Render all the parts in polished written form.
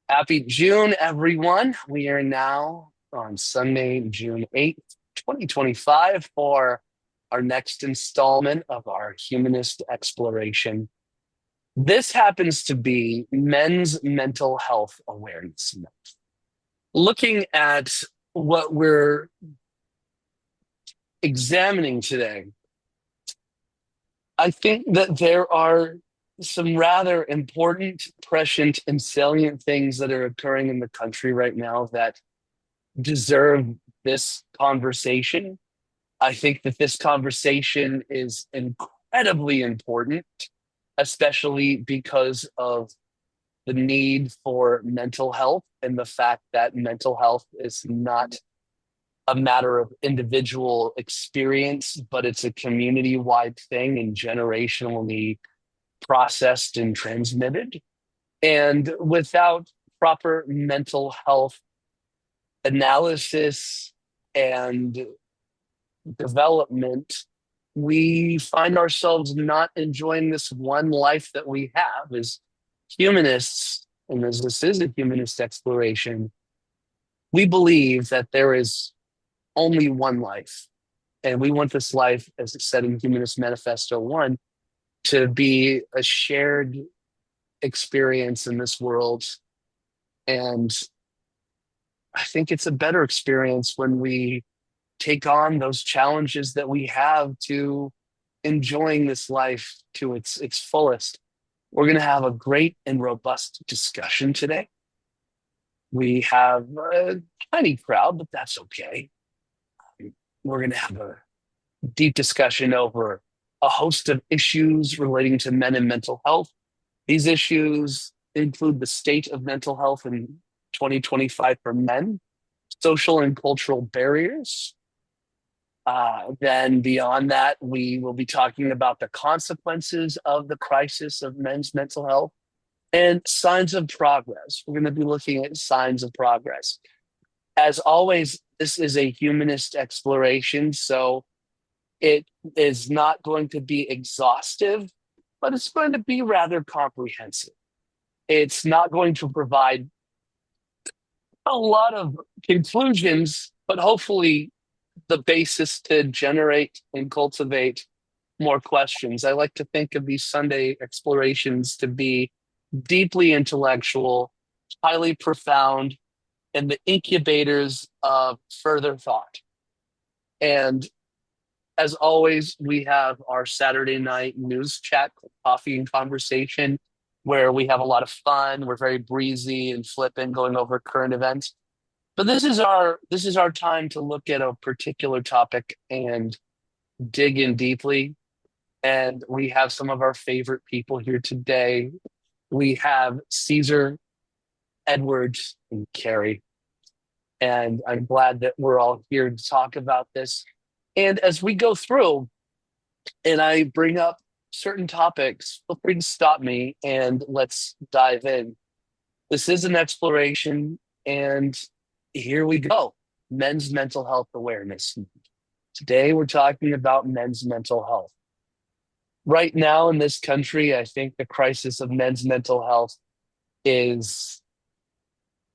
Happy June, everyone. We are now on Sunday, June 8th, 2025, for our next installment of our humanist exploration. This happens to be Men's Mental Health Awareness Month. Looking at what we're examining today, I think that there are some rather important, prescient, and salient things that are occurring in the country right now that deserve this conversation. I think that this conversation is incredibly important, especially because of the need for mental health and the fact that mental health is not a matter of individual experience, but it's a community wide thing and generationally processed and transmitted. And without proper mental health analysis and development, we find ourselves not enjoying this one life that we have as humanists. And as this is a humanist exploration, we believe that there is only one life. And we want this life, as it said in Humanist Manifesto 1, to be a shared experience in this world. And I think it's a better experience when we take on those challenges that we have to enjoying this life to its fullest. We're going to have a great and robust discussion today. We have a tiny crowd, but that's okay. We're going to have a deep discussion over a host of issues relating to men and mental health. These issues include the state of mental health in 2025 for men, social and cultural barriers. Then beyond that, we will be talking about the consequences of the crisis of men's mental health and signs of progress. We're going to be looking at signs of progress. As always, this is a humanist exploration, so it is not going to be exhaustive, but it's going to be rather comprehensive. It's not going to provide a lot of conclusions, but hopefully the basis to generate and cultivate more questions. I like to think of these Sunday explorations to be deeply intellectual, highly profound, and the incubators of further thought. And as always, we have our Saturday night news chat, coffee and conversation, where we have a lot of fun. We're very breezy and flippant, going over current events. But this is our time to look at a particular topic and dig in deeply. And we have some of our favorite people here today. We have Caesar, Edwards, and Carrie. And I'm glad that we're all here to talk about this. And as we go through and I bring up certain topics, feel free to stop me and let's dive in. This is an exploration, and here we go. Men's mental health awareness. Today, we're talking about men's mental health. Right now in this country, I think the crisis of men's mental health is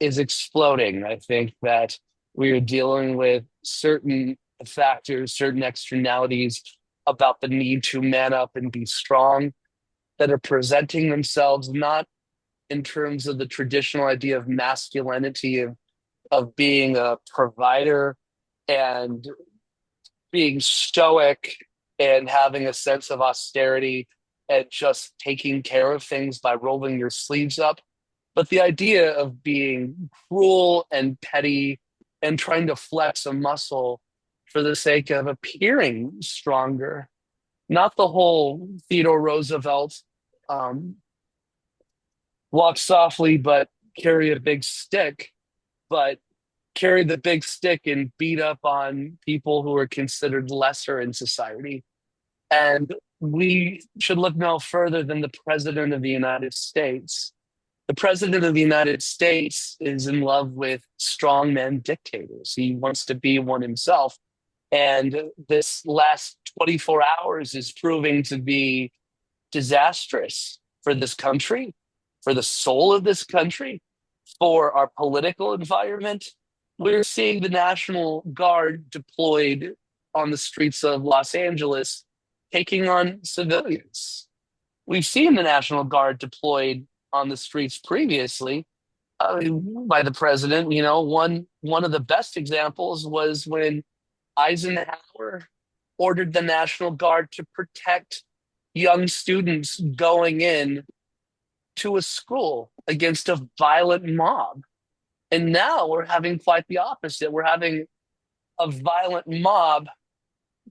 is exploding. I think that we are dealing with certain factors, certain externalities about the need to man up and be strong that are presenting themselves not in terms of the traditional idea of masculinity, of being a provider and being stoic and having a sense of austerity and just taking care of things by rolling your sleeves up, but the idea of being cruel and petty and trying to flex a muscle for the sake of appearing stronger. Not the whole Theodore Roosevelt um, walk softly but carry a big stick, but carry the big stick and beat up on people who are considered lesser in society. And we should look no further than the President of the United States. The President of the United States is in love with strongman dictators. He wants to be one himself. And this last 24 hours is proving to be disastrous for this country, for the soul of this country, for our political environment, we're seeing the National Guard deployed on the streets of Los Angeles, taking on civilians. We've seen the National Guard deployed on the streets previously by the president. One of the best examples was when Eisenhower ordered the National Guard to protect young students going in to a school against a violent mob. And now we're having quite the opposite. We're having a violent mob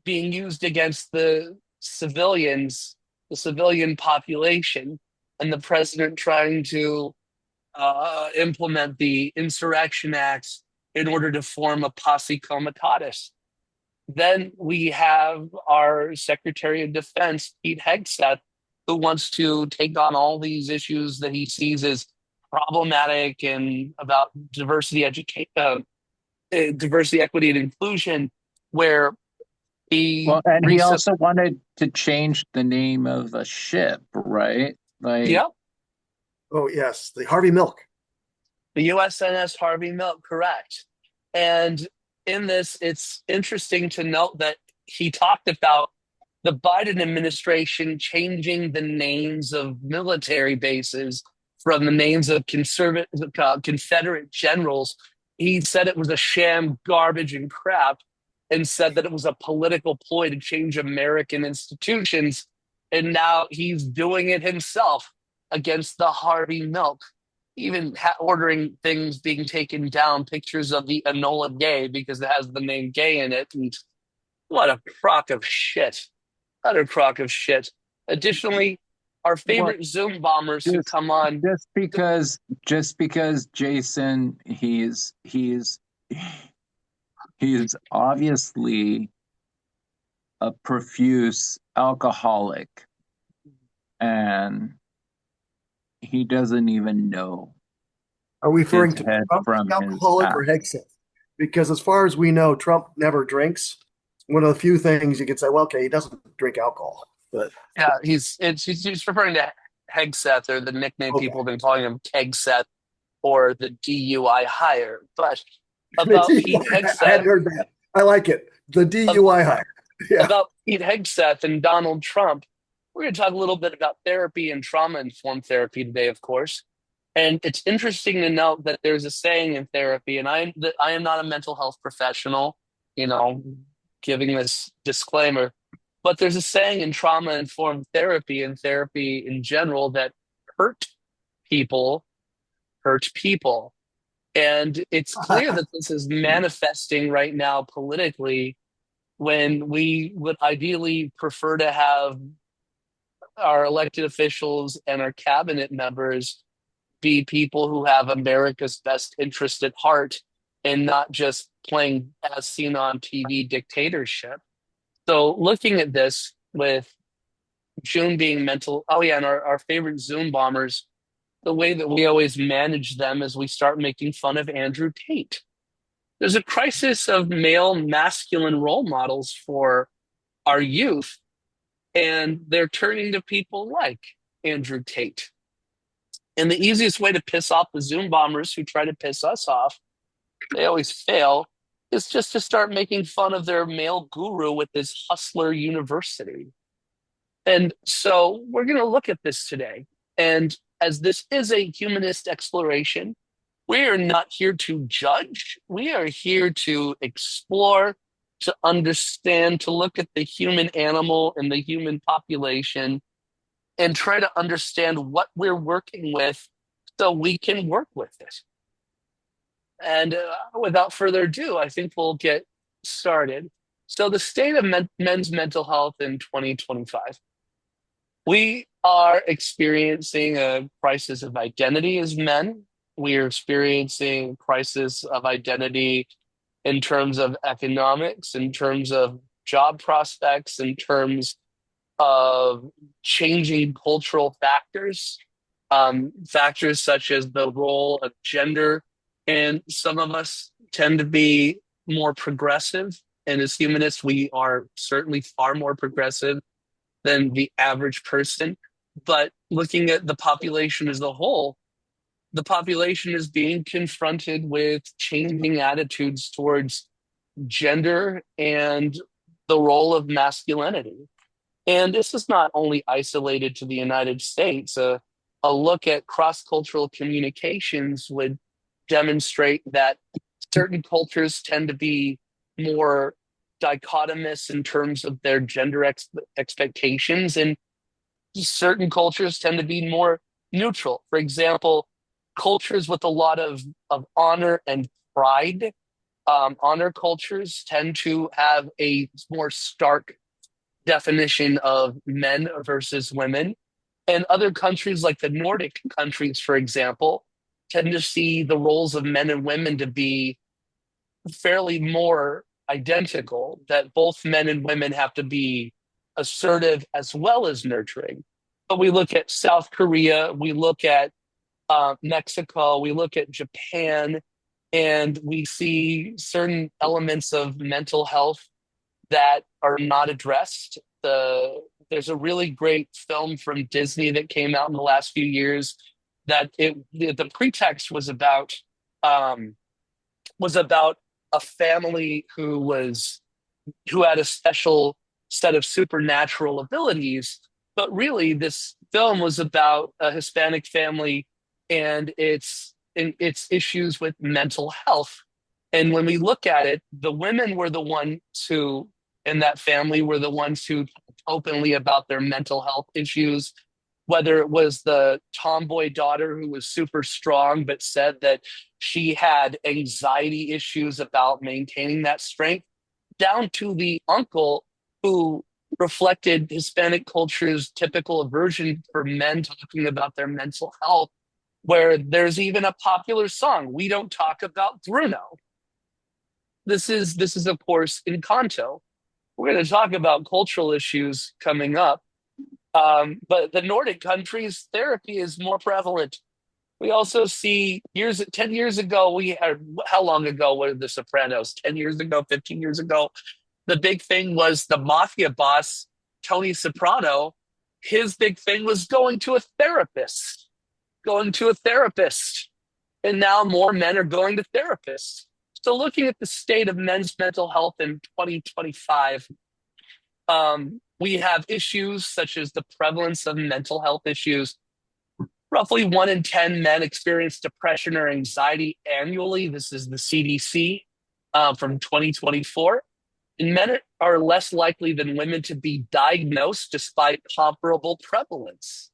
being used against the civilians, the civilian population, and the president trying to implement the insurrection acts in order to form a posse comitatus. Then we have our Secretary of Defense, Pete Hegseth, who wants to take on all these issues that he sees as problematic and about diversity, equity, and inclusion, where he Well, and he recent, also wanted to change the name of a ship, right? Like, yep, Oh, yes, the Harvey Milk. the USNS Harvey Milk, correct. And in this, it's interesting to note that he talked about the Biden administration changing the names of military bases from the names of Confederate generals. He said it was a sham, garbage, and crap, and said that it was a political ploy to change American institutions. And now he's doing it himself against the Harvey Milk, even ordering things being taken down, pictures of the Enola Gay because it has the name gay in it. And what a crock of shit. Utter crock of shit. Additionally, our what? favorite Zoom bombers who Just, come on. just because Jason, he's obviously a profuse alcoholic, and he doesn't even know Are we referring his to head Trump, from the his alcoholic, or ass. Hegseth? Because as far as we know, Trump never drinks. One of the few things you could say, well, okay, he doesn't drink alcohol, but Yeah, he's referring to Hegseth, or the nickname okay. people have been calling him Kegseth, or the DUI hire. But The about Pete DUI, I hadn't Hegseth, heard that. I like it. The DUI hire. Yeah. about Pete Hegseth and Donald Trump, we're going to talk a little bit about therapy and trauma informed therapy today, of course. And it's interesting to note that there's a saying in therapy, and I am not a mental health professional, you know, giving this disclaimer, but there's a saying in trauma informed therapy and therapy in general that hurt people hurt people. And it's clear that this is manifesting right now politically, when we would ideally prefer to have our elected officials and our cabinet members be people who have America's best interest at heart and not just playing as seen on TV dictatorship. So looking at this with June being mental, oh yeah, and our favorite Zoom bombers, the way that we always manage them is we start making fun of Andrew Tate. There's a crisis of male masculine role models for our youth, and they're turning to people like Andrew Tate. And the easiest way to piss off the Zoom bombers who try to piss us off, they always fail, is just to start making fun of their male guru with this hustler university. And so we're going to look at this today. And as this is a humanist exploration, we are not here to judge. We are here to explore, to understand, to look at the human animal and the human population and try to understand what we're working with so we can work with it. And without further ado, I think we'll get started. So, the state of men's mental health in 2025. We are experiencing a crisis of identity as men. We are experiencing a crisis of identity in terms of economics, in terms of job prospects, in terms of changing cultural factors, factors such as the role of gender. And some of us tend to be more progressive. And as humanists, we are certainly far more progressive than the average person. But looking at the population as a whole, the population is being confronted with changing attitudes towards gender and the role of masculinity. And this is not only isolated to the United States. A look at cross cultural communications would demonstrate that certain cultures tend to be more dichotomous in terms of their gender expectations, and certain cultures tend to be more neutral. For example, cultures with a lot of honor and pride, honor cultures tend to have a more stark definition of men versus women. And other countries like the Nordic countries, for example, tend to see the roles of men and women to be fairly more identical, that both men and women have to be assertive as well as nurturing. But we look at South Korea, we look at Mexico, we look at Japan, and we see certain elements of mental health that are not addressed. There's a really great film from Disney that came out in the last few years that the pretext was about a family who had a special set of supernatural abilities, but really this film was about a Hispanic family and its issues with mental health. And when we look at it, the women were the ones who in that family were the ones who talked openly about their mental health issues, whether it was the tomboy daughter who was super strong but said that she had anxiety issues about maintaining that strength, down to the uncle who reflected Hispanic culture's typical aversion for men talking about their mental health, where there's even a popular song, "We Don't Talk About Bruno." This is of course Encanto. We're going to talk about cultural issues coming up. But the Nordic countries, therapy is more prevalent. We also see 10 years ago, we had, how long ago were The Sopranos? 10 years ago, 15 years ago? The big thing was the mafia boss, Tony Soprano. His big thing was going to a therapist. And now more men are going to therapists. So looking at the state of men's mental health in 2025, we have issues such as the prevalence of mental health issues. Roughly 1 in 10 men experience depression or anxiety annually. This is the CDC from 2024. And men are less likely than women to be diagnosed despite comparable prevalence.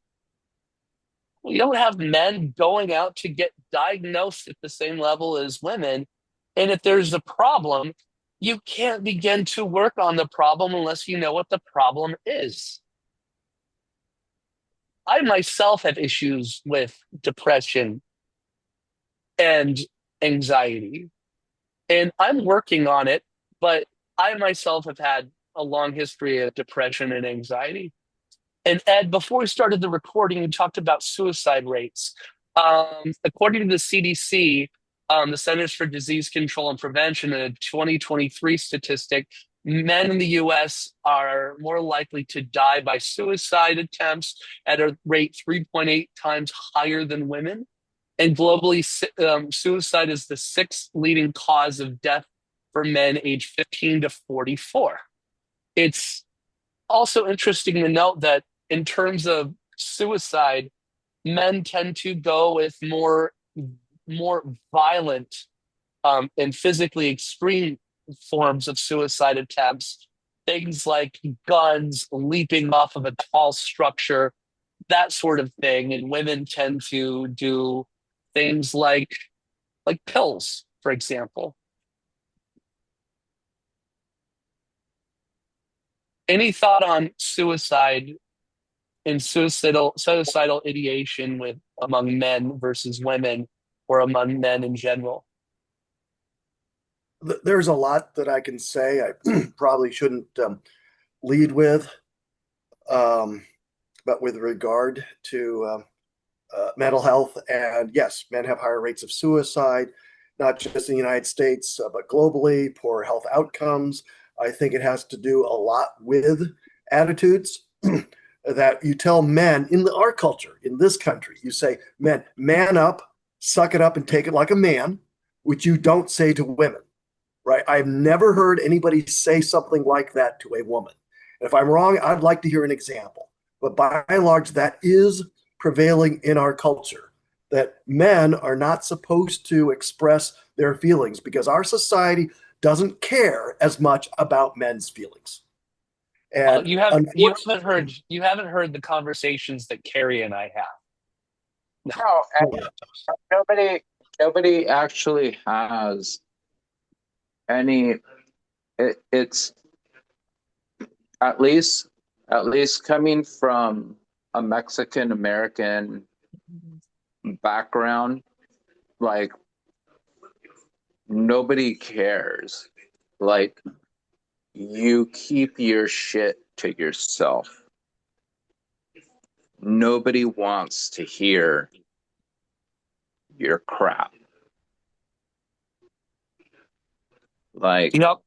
We don't have men going out to get diagnosed at the same level as women. And if there's a problem, you can't begin to work on the problem unless you know what the problem is. I myself have issues with depression and anxiety, and I'm working on it, but I myself have had a long history of depression and anxiety. And Ed, before we started the recording, you talked about suicide rates. According to the CDC, the Centers for Disease Control and Prevention, a 2023 statistic, men in the US are more likely to die by suicide attempts at a rate 3.8 times higher than women. And globally, suicide is the sixth leading cause of death for men aged 15 to 44. It's also interesting to note that in terms of suicide, men tend to go with more violent and physically extreme forms of suicide attempts, things like guns, leaping off of a tall structure, that sort of thing. And women tend to do things like pills, for example. Any thought on suicide and suicidal ideation with among men versus women, or among men in general? There's a lot that I can say. I probably shouldn't lead with, but with regard to mental health, and yes, men have higher rates of suicide, not just in the United States, but globally, poor health outcomes. I think it has to do a lot with attitudes that you tell men in our culture, in this country, you say, men, man up, suck it up and take it like a man, which you don't say to women, right? I've never heard anybody say something like that to a woman. And if I'm wrong, I'd like to hear an example. But by and large, that is prevailing in our culture, that men are not supposed to express their feelings because our society doesn't care as much about men's feelings. And unfortunately, You haven't heard the conversations that Carrie and I have. No. No, and nobody actually has any. It's at least at least coming from a Mexican American background, like nobody cares. Like you keep your shit to yourself. Nobody wants to hear your crap. Like Yep.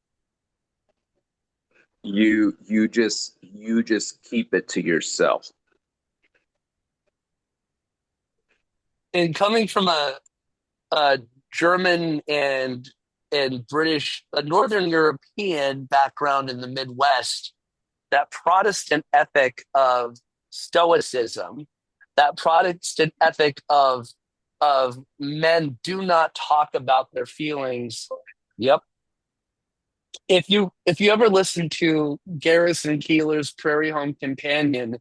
you just keep it to yourself. And coming from a German and British, a Northern European background in the Midwest, that Protestant ethic of stoicism, that Protestant ethic of men do not talk about their feelings. Yep. If you ever listen to Garrison Keillor's Prairie Home Companion,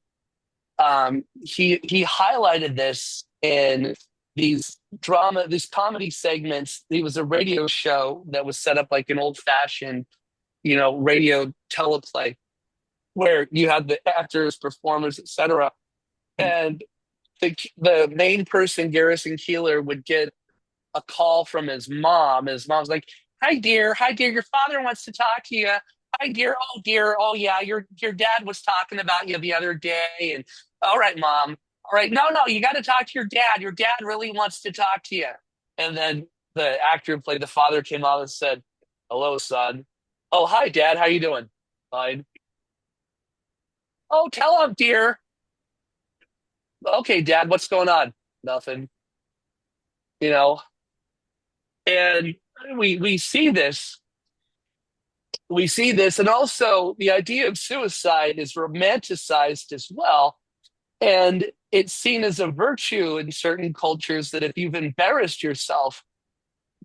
he highlighted this in these comedy segments. It was a radio show that was set up like an old fashioned, radio teleplay where you had the actors, performers, etc. And the main person, Garrison Keillor, would get a call from his mom. His mom's like, hi dear, your father wants to talk to you. Hi dear, oh yeah, your dad was talking about you the other day. And all right, mom, all right, no, you got to talk to your dad. Your dad really wants to talk to you. And then the actor who played the father came out and said, hello, son. Oh, hi, dad. How you doing? Fine. Oh, tell him, dear. Okay, dad, what's going on? Nothing. You know, and we see this and also the idea of suicide is romanticized as well, and it's seen as a virtue in certain cultures that if you've embarrassed yourself,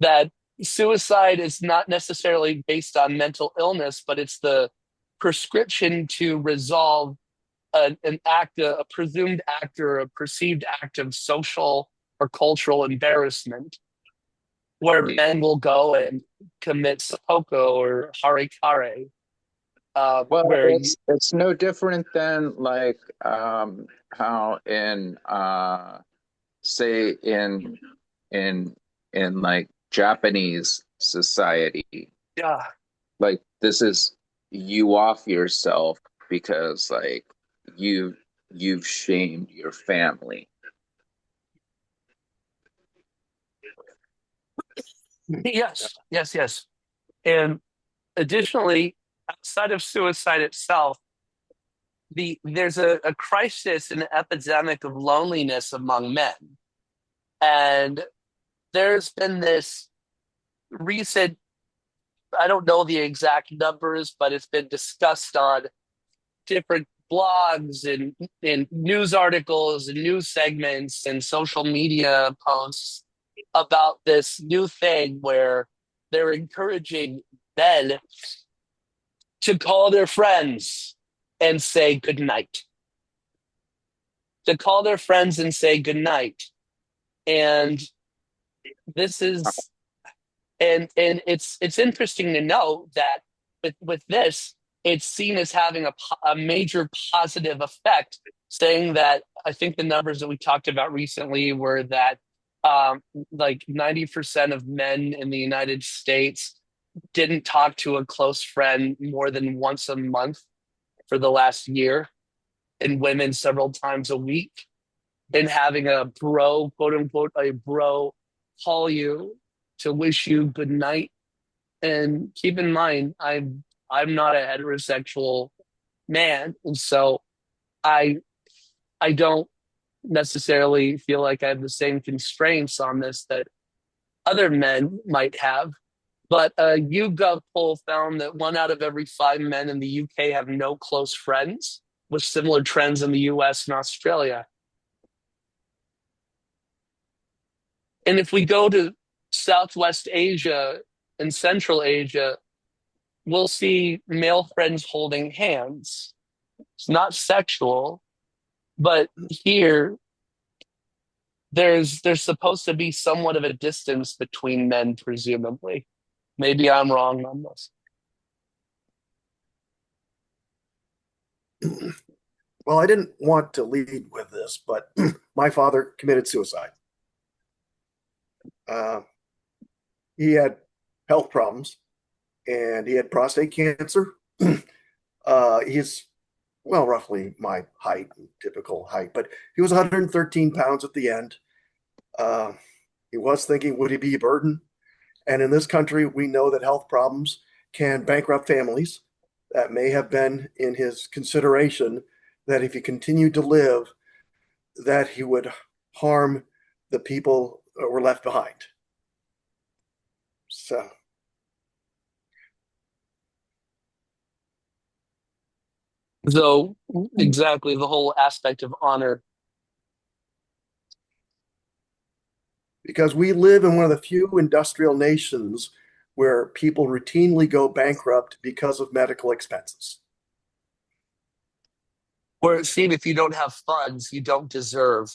that suicide is not necessarily based on mental illness, but it's the prescription to resolve an act, a presumed act or a perceived act of social or cultural embarrassment, where men will go and commit seppuku or harikare, Well, where you, it's no different than like how in say in in like Japanese society, yeah, like this is you off yourself because like you you've shamed your family. yes. And additionally, outside of suicide itself, there's a crisis, an epidemic of loneliness among men. And there's been this recent, I don't know the exact numbers, but it's been discussed on different blogs and news articles and news segments and social media posts about this new thing where they're encouraging men to call their friends and say goodnight. To call their friends and say goodnight. And this is and it's interesting to know that with this, it's seen as having a major positive effect, saying that I think the numbers that we talked about recently were that like 90% of men in the United States didn't talk to a close friend more than once a month for the last year, and women several times a week, and having a bro, quote unquote, a bro call you to wish you good night. And keep in mind, I'm not a heterosexual man, and so I I don't necessarily feel like I have the same constraints on this that other men might have. But a YouGov poll found that 1 out of every 5 men in the UK have no close friends, with similar trends in the US and Australia. And if we go to Southwest Asia and Central Asia, we'll see male friends holding hands. It's not sexual, but here there's supposed to be somewhat of a distance between men, presumably. Maybe I'm wrong on this. Well, I didn't want to lead with this, but my father committed suicide. Uh, he had health problems and he had prostate cancer. He's, well, roughly my height, typical height, but he was 113 pounds at the end. Uh, he was thinking, would he be a burden? And in this country, we know that health problems can bankrupt families. That may have been in his consideration that if he continued to live, that he would harm the people that were left behind. So, So, exactly the whole aspect of honor. because we live in one of the few industrial nations where people routinely go bankrupt because of medical expenses. Where it seems if you don't have funds, you don't deserve.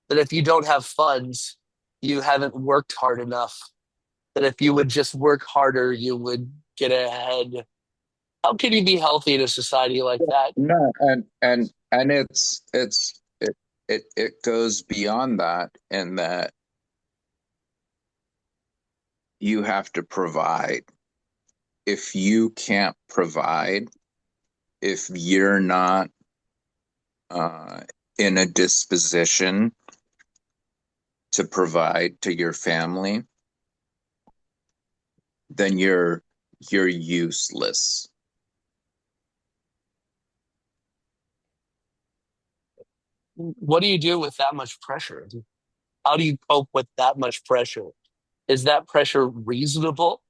That if you don't have funds, you haven't worked hard enough. That if you would just work harder, you would get ahead. How can you be healthy in a society like that? No, and it goes beyond that in that you have to provide. If you can't provide, if you're not uh, in a disposition to provide to your family, then you're useless. What do you do with that much pressure? How do you cope with that much pressure? Is that pressure reasonable?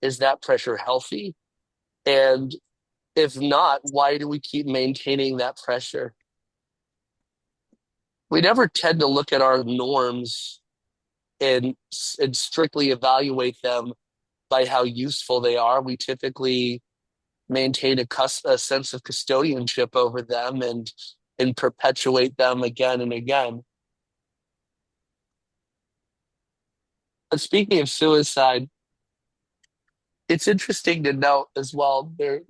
Is that pressure healthy? And if not, why do we keep maintaining that pressure? We never tend to look at our norms and strictly evaluate them by how useful they are. We typically maintain a sense of custodianship over them and perpetuate them again and again. But speaking of suicide, it's interesting to note as well there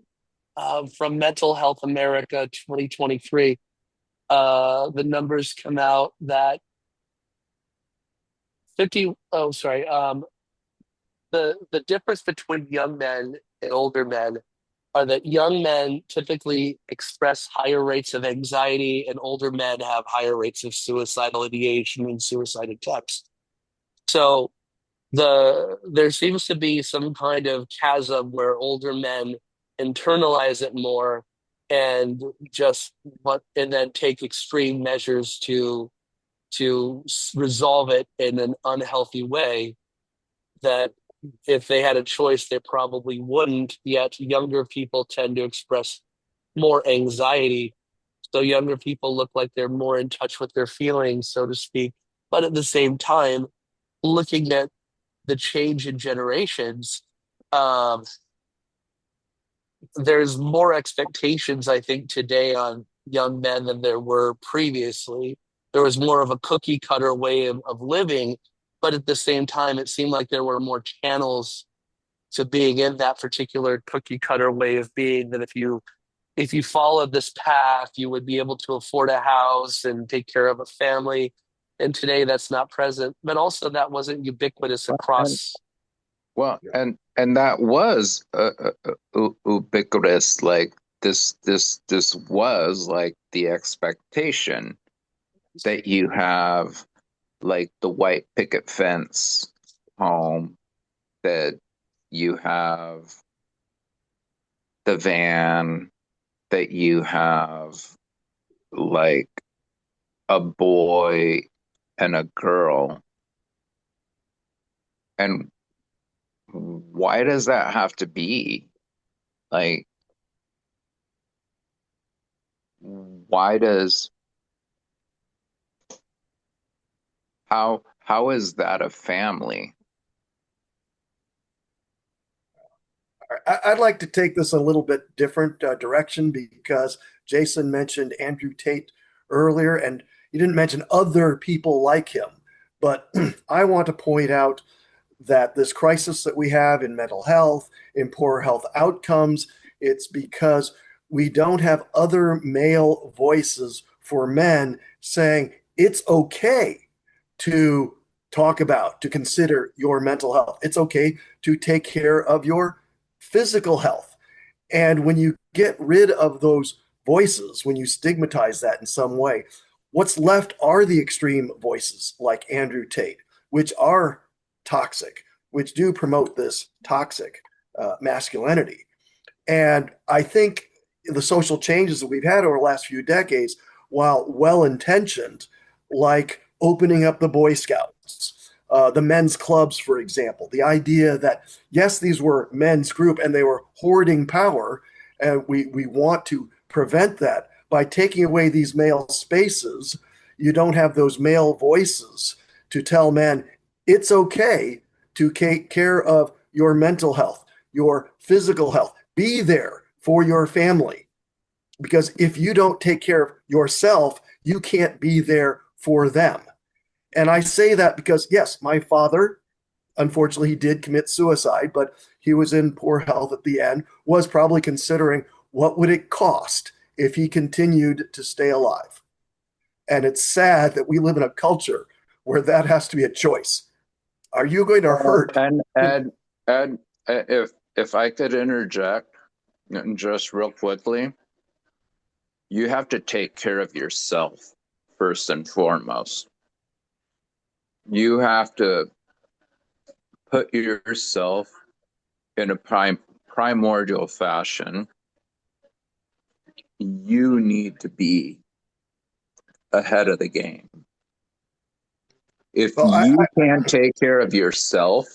from Mental Health America 2023, the numbers come out that 50, oh, sorry, the difference between young men and older men are that young men typically express higher rates of anxiety and older men have higher rates of suicidal ideation and suicide attempts. So there seems to be some kind of chasm where older men internalize it more and just want and then take extreme measures to resolve it in an unhealthy way that if they had a choice they probably wouldn't, yet younger people tend to express more anxiety, so younger people look like they're more in touch with their feelings, so to speak. But at the same time, looking at the change in generations, um, there's more expectations, I think, today on young men than there were previously. There was more of a cookie cutter way of living, but at the same time, it seemed like there were more channels to being in that particular cookie cutter way of being. That if you followed this path, you would be able to afford a house and take care of a family. And today, that's not present. But also, that wasn't ubiquitous And across. well, and that was ubiquitous. Like this was like the expectation that you have like the white picket fence home, that you have the van, that you have like a boy and a girl. And why does that have to be? Like, why does how is that a family? I'd like to take this a little bit different direction because Jason mentioned Andrew Tate earlier, and he didn't mention other people like him. But I want to point out that this crisis that we have in mental health, in poor health outcomes, it's because we don't have other male voices for men saying it's okay to talk about, to consider your mental health. It's okay to take care of your physical health. And when you get rid of those voices, when you stigmatize that in some way, what's left are the extreme voices like Andrew Tate, which are toxic, which do promote this toxic masculinity. And I think the social changes that we've had over the last few decades, while well intentioned, like opening up the Boy Scouts, the men's clubs, for example, the idea that, yes, these were men's group and they were hoarding power, and we want to prevent that by taking away these male spaces. You don't have those male voices to tell men it's okay to take care of your mental health, your physical health. Be there for your family. Because if you don't take care of yourself, you can't be there for them. And I say that because, yes, my father, unfortunately, he did commit suicide, but he was in poor health at the end, was probably considering what would it cost if he continued to stay alive. And it's sad that we live in a culture where that has to be a choice. Are you going to hurt? And Ed, if I could interject just real quickly, you have to take care of yourself first and foremost. You have to put yourself in a primordial fashion. You need to be ahead of the game. If Well, you can't take care of yourself,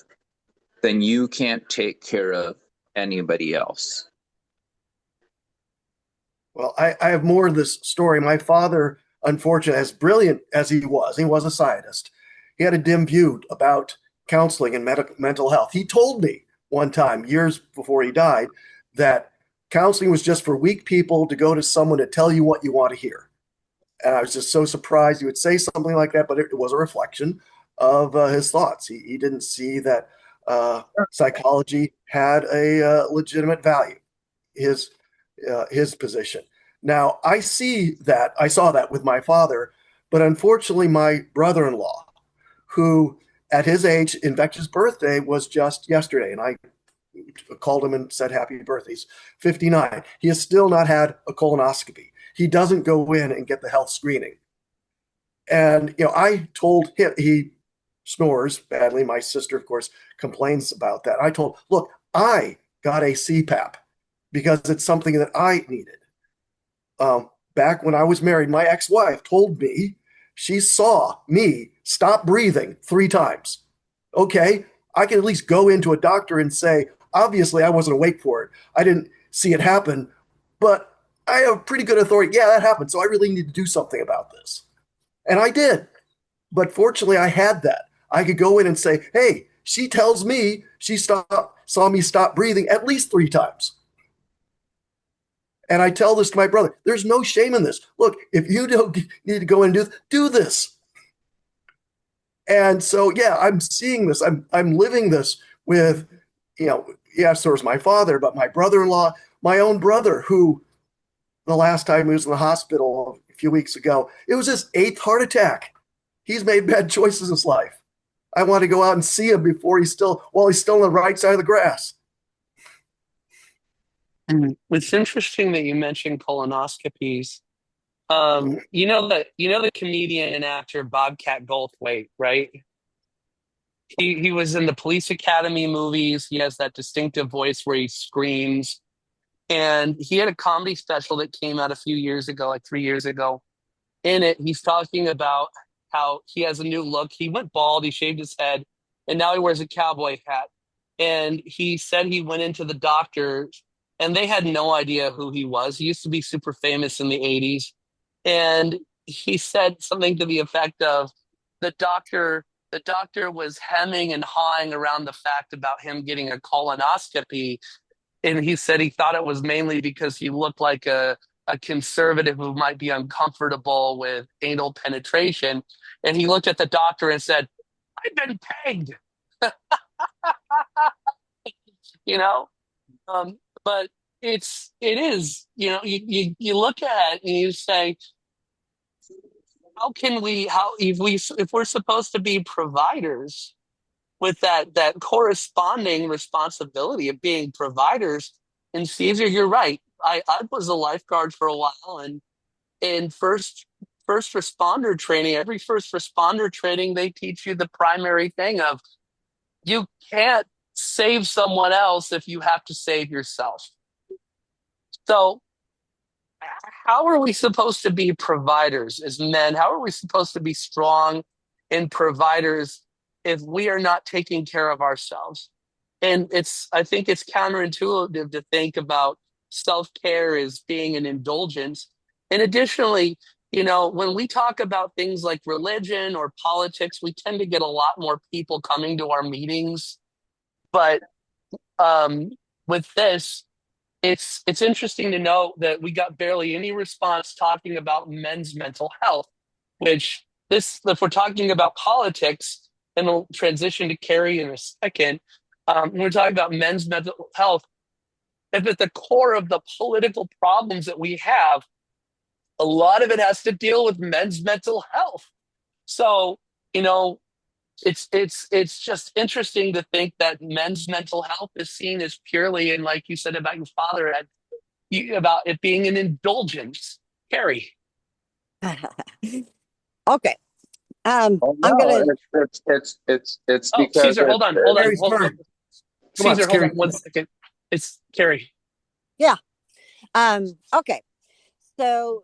then you can't take care of anybody else. I have more of this story. My father, unfortunately, as brilliant as he was a scientist. He had a dim view about counseling and mental health. He told me one time, years before he died, that counseling was just for weak people to go to someone to tell you what you want to hear. And I was just so surprised he would say something like that, but it was a reflection of his thoughts. He didn't see that psychology had a legitimate value. His his position. Now I saw that with my father, but unfortunately, my brother-in-law, who at his age, in fact, his birthday was just yesterday, and I called him and said happy birthday. He's 59. He has still not had a colonoscopy. He doesn't go in and get the health screening. And I told him he snores badly. My sister, of course, complains about that. I told, look, I got a CPAP because it's something that I needed. Back when I was married, my ex-wife told me she saw me stop breathing 3 times. Okay, I can at least go into a doctor and say, obviously, I wasn't awake for it. I didn't see it happen, but I have pretty good authority. Yeah, that happened. So I really need to do something about this. And I did. But fortunately, I had that. I could go in and say, hey, she tells me she saw me stop breathing at least 3 times. And I tell this to my brother. There's no shame in this. Look, if you don't need to go and do this. And so, yeah, I'm seeing this. I'm living this with, yes, there was my father, but my brother-in-law, my own brother, who the last time he was in the hospital a few weeks ago, it was his 8th heart attack. He's made bad choices in his life. I want to go out and see him while he's still on the right side of the grass. It's interesting that you mentioned colonoscopies. You know the comedian and actor Bobcat Goldthwait, right? He was in the Police Academy movies. He has that distinctive voice where he screams. And he had a comedy special that came out a few years ago, like 3 years ago. in it, he's talking about how he has a new look. He went bald, he shaved his head, and now he wears a cowboy hat. And he said he went into the doctor, and they had no idea who he was. He used to be super famous in the 80s. And he said something to the effect of the doctor was hemming and hawing around the fact about him getting a colonoscopy, and he said he thought it was mainly because he looked like a conservative who might be uncomfortable with anal penetration. And he looked at the doctor and said, I've been pegged, you know? But it is, you look at it and you say, how can we, how, if we're supposed to be providers, with that corresponding responsibility of being providers. And Caesar, you're right. I was a lifeguard for a while, and in first responder training, every first responder training, they teach you the primary thing of you can't save someone else if you have to save yourself. So how are we supposed to be providers as men? How are we supposed to be strong and providers if we are not taking care of ourselves? And I think it's counterintuitive to think about self-care as being an indulgence. And additionally, when we talk about things like religion or politics, we tend to get a lot more people coming to our meetings. But with this, it's interesting to note that we got barely any response talking about men's mental health, which this, if we're talking about politics, and we'll transition to Carrie in a second, when we're talking about men's mental health, if at the core of the political problems that we have, a lot of it has to deal with men's mental health. So, you know, it's just interesting to think that men's mental health is seen as purely, and like you said about your father, about it being an indulgence. Carrie. Okay. Oh I'm no, gonna. it's Oh, because Caesar, hold on, hold on, Carrie's turn. Come on, it's Caesar, hold on Carrie's one turn. second. It's Carrie. Yeah. Okay. So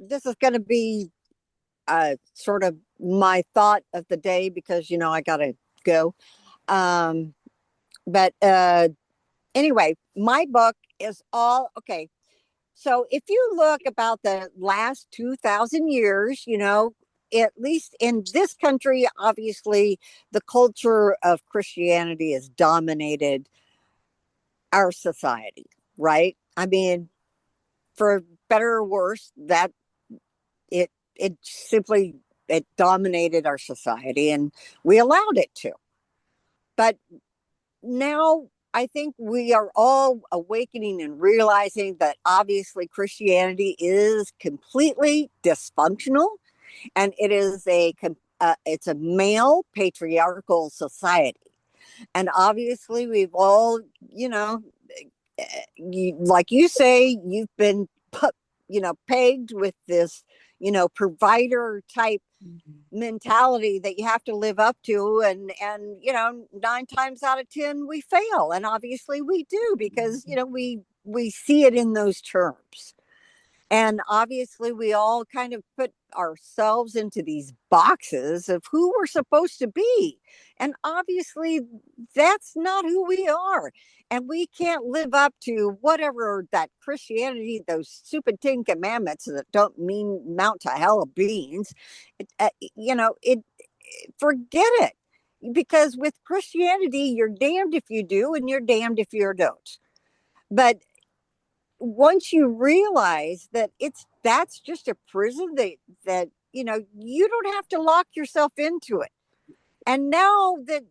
this is going to be sort of my thought of the day because I gotta go. Um, but anyway, my book is all okay. So if you look about the last 2,000 years, at least in this country, obviously the culture of Christianity has dominated our society, right? I mean, for better or worse, that it simply it dominated our society and we allowed it to. But now I think we are all awakening and realizing that obviously Christianity is completely dysfunctional and it is it's a male patriarchal society. And obviously we've all, like you say, you've been put, pegged with this, provider type mentality that you have to live up to, and 9 times out of 10 we fail, and obviously we do because we see it in those terms. And obviously, we all kind of put ourselves into these boxes of who we're supposed to be. And obviously, that's not who we are. And we can't live up to whatever that Christianity, those stupid 10 Commandments that don't mean mount to hell of beans. It forget it. Because with Christianity, you're damned if you do, and you're damned if you don't. But once you realize that that's just a prison that you don't have to lock yourself into it, and now that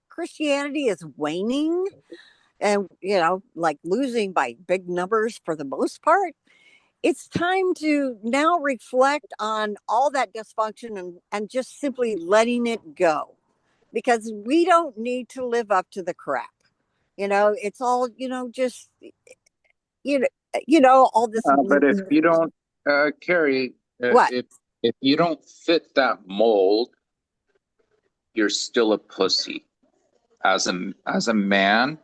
Christianity is waning and like losing by big numbers for the most part, it's time to now reflect on all that dysfunction and just simply letting it go, because we don't need to live up to the crap. It's all just you know, all this. but if you don't, Carrie, What? if you don't fit that mold, you're still a pussy. As a man,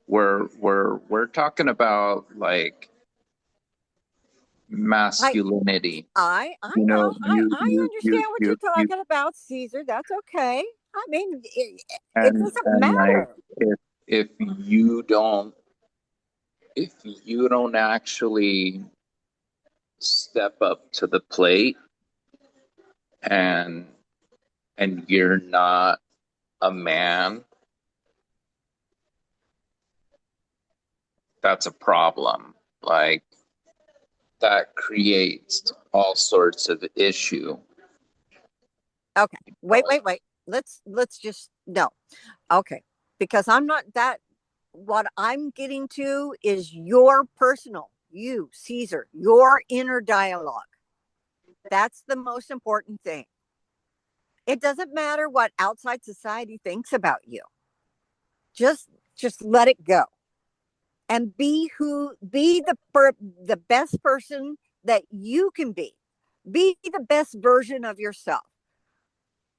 we're talking about like masculinity. I You know, know. I understand what you're you, talking about, Caesar. That's okay. I mean, it doesn't and like matter. if you don't if you don't actually step up to the plate and you're not a man, that's a problem. Like that creates all sorts of issue. Okay. Wait. Let's just no. Okay. Because I'm not that what I'm getting to is your personal, you, Caesar, your inner dialogue. That's the most important thing. It doesn't matter what outside society thinks about you. Just just let it go and be the best person that you can be. Be the best version of yourself.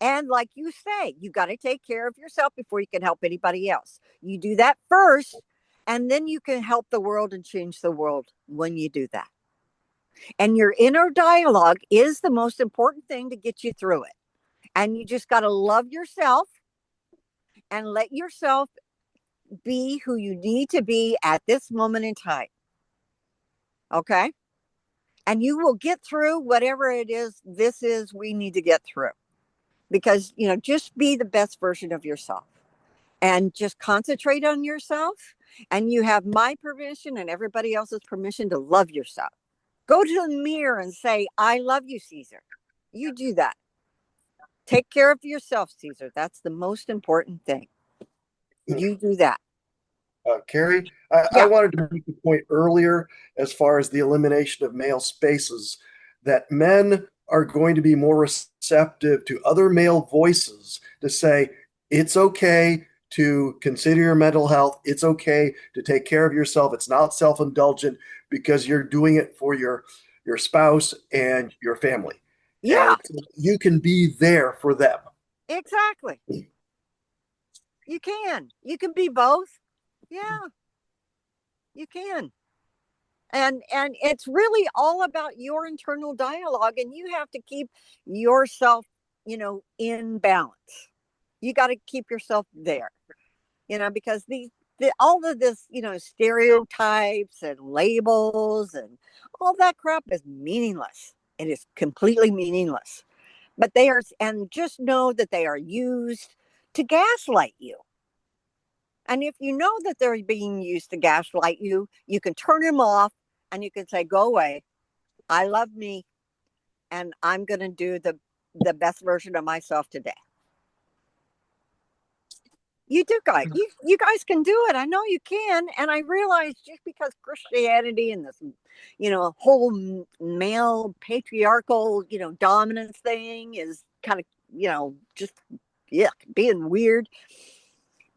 And like you say, you got to take care of yourself before you can help anybody else. You do that first, and then you can help the world and change the world when you do that. And your inner dialogue is the most important thing to get you through it. And you just got to love yourself and let yourself be who you need to be at this moment in time. Okay. And you will get through whatever it is this is we need to get through because, just be the best version of yourself and just concentrate on yourself. And you have my permission and everybody else's permission to love yourself. Go to the mirror and say, I love you, Caesar. You do that. Take care of yourself, Caesar. That's the most important thing. You do that. Carrie, I Yeah. wanted to make a point earlier as far as the elimination of male spaces that men are going to be more receptive to other male voices to say, it's okay to consider your mental health. It's okay to take care of yourself. It's not self-indulgent because you're doing it for your spouse and your family. Yeah, And you can be there for them. exactly. You can. You can be both. Yeah, you can. And it's really all about your internal dialogue and you have to keep yourself, in balance. You got to keep yourself there. Because all of this, stereotypes and labels and all that crap is meaningless. It is completely meaningless. But they are, and just know that they are used to gaslight you. And if you know that they're being used to gaslight you, you can turn them off and you can say, go away. I love me and I'm going to do the best version of myself today. You do, guys. You guys can do it. I know you can. And I realize just because Christianity and this, whole male patriarchal, dominance thing is kind of, just being weird.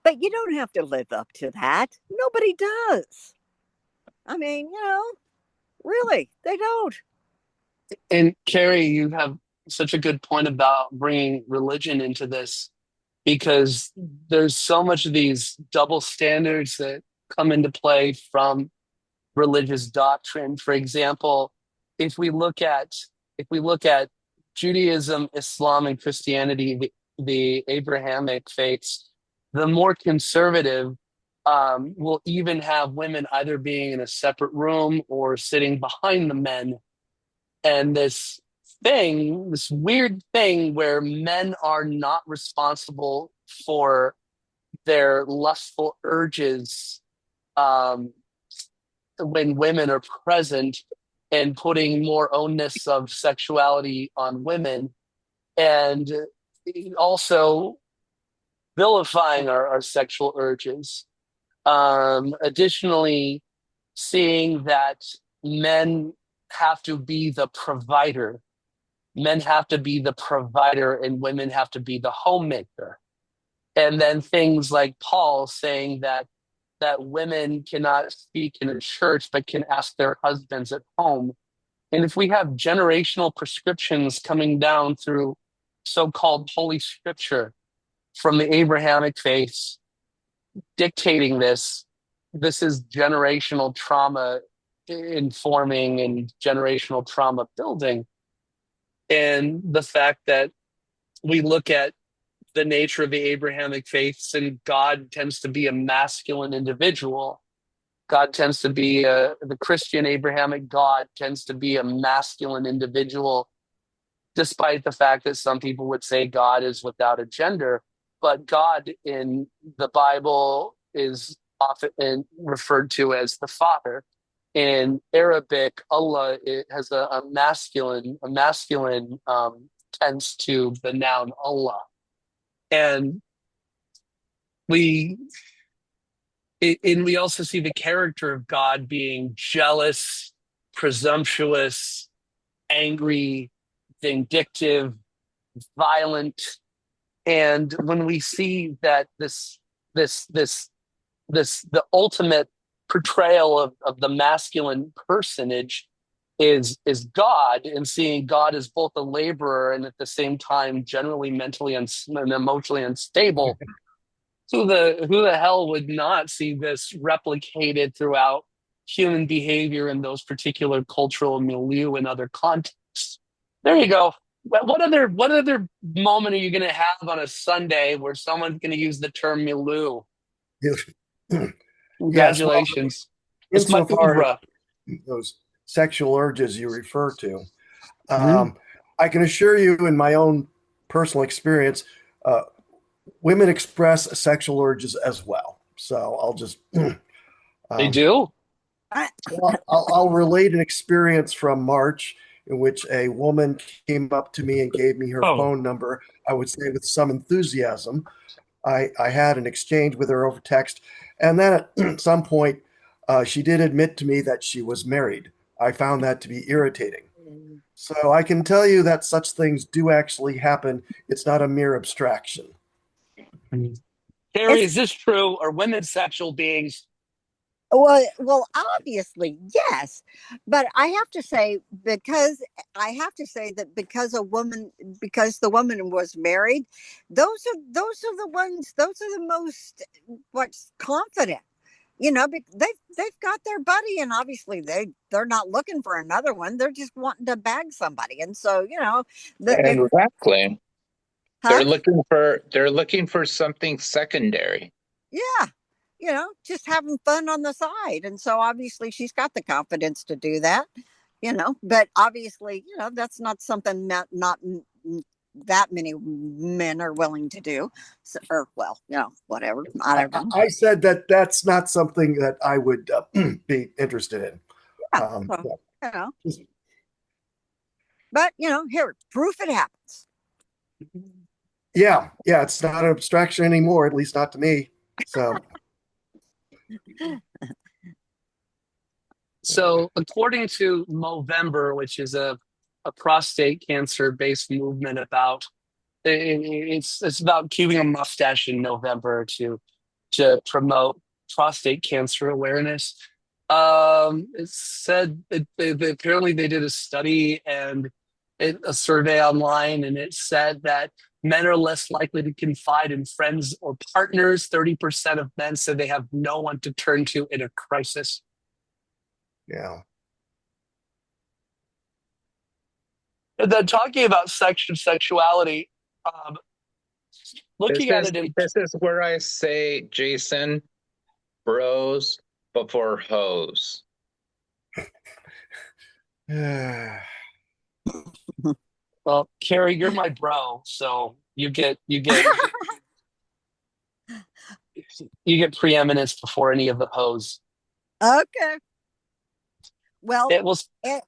But you don't have to live up to that. Nobody does. I mean, really, they don't. And Carrie, you have such a good point about bringing religion into this because there's so much of these double standards that come into play from religious doctrine. For example, if we look at if we look at Judaism, Islam, and Christianity, the Abrahamic faiths, the more conservative will even have women either being in a separate room or sitting behind the men. And this weird thing where men are not responsible for their lustful urges um, when women are present and putting more onus of sexuality on women and also vilifying our sexual urges. Additionally, seeing that men have to be the provider. Men have to be the provider and women have to be the homemaker. And then things like Paul saying that women cannot speak in a church but can ask their husbands at home. And if we have generational prescriptions coming down through so-called holy scripture from the Abrahamic faiths dictating this, this is generational trauma informing and generational trauma building. And the fact that we look at the nature of the Abrahamic faiths, and God tends to be a masculine individual. God tends to be the Christian Abrahamic God tends to be a masculine individual, despite the fact that some people would say God is without a gender. But God in the Bible is often referred to as the Father. In Arabic, Allah, it has a masculine tense to the noun Allah. And we and we also see the character of God being jealous, presumptuous, angry, vindictive, violent. And when we see that this the ultimate portrayal of the masculine personage is God, and seeing God as both a laborer and at the same time generally mentally and emotionally unstable, who the hell would not see this replicated throughout human behavior in those particular cultural milieu and other contexts? There you go. What other moment are you going to have on a Sunday where someone's going to use the term milieu? Yes, well, Congratulations. It's my insofar as oeuvre. those sexual urges you refer to, Mm-hmm. I can assure you, in my own personal experience, uh, women express sexual urges as well. So I'll just They um, do? well, I'll relate an experience from March in which a woman came up to me and gave me her Oh. phone number. I would say with some enthusiasm. I had an exchange with her over text, and then at some point, she did admit to me that she was married. I found that to be irritating. So I can tell you that such things do actually happen. It's not a mere abstraction. Carrie, It's is this true? Are women sexual beings? well, obviously, yes. But I have to say that because the woman was married, those are the ones, those are the most what's confident. They've got their buddy, and obviously they're not looking for another one. They're just wanting to bag somebody, and so the Exactly. huh? They're looking for something secondary. Yeah, just having fun on the side. And so obviously she's got the confidence to do that, but obviously, that's not something that not that many men are willing to do. So, or, well, whatever. I don't know. I said that that's not something that I would be interested in. Yeah. Yeah. So, you know, but, here, proof it happens. Yeah, yeah, it's not an abstraction anymore, at least not to me. So, So, according to Movember, which is a prostate cancer based movement about it's about keeping a mustache in November to promote prostate cancer awareness. It said apparently they did a study and a survey online, and it said that men are less likely to confide in friends or partners. 30% of men said they have no one to turn to in a crisis. yeah. And then talking about sexuality, um, This looking at is it in this is where I say, Jason, bros before hoes. well, Carrie, you're my bro, so you get preeminence before any of the hoes. Okay. Well, It was it,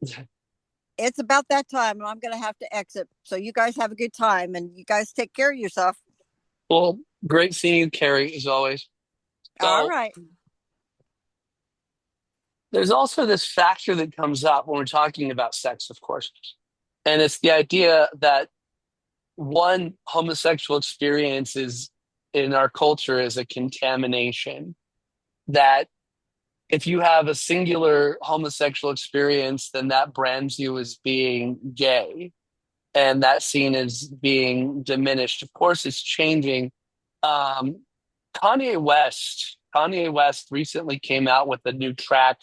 it's about that time, and I'm going to have to exit. So you guys have a good time, and you guys take care of yourself. well, great seeing you, Carrie, as always. All So right. there's also this factor that comes up when we're talking about sex, of course, and it's the idea that one homosexual experience is in our culture is a contamination. That if you have a singular homosexual experience, then that brands you as being gay, and that scene is being diminished. Of course, it's changing. Um, Kanye West recently came out with a new track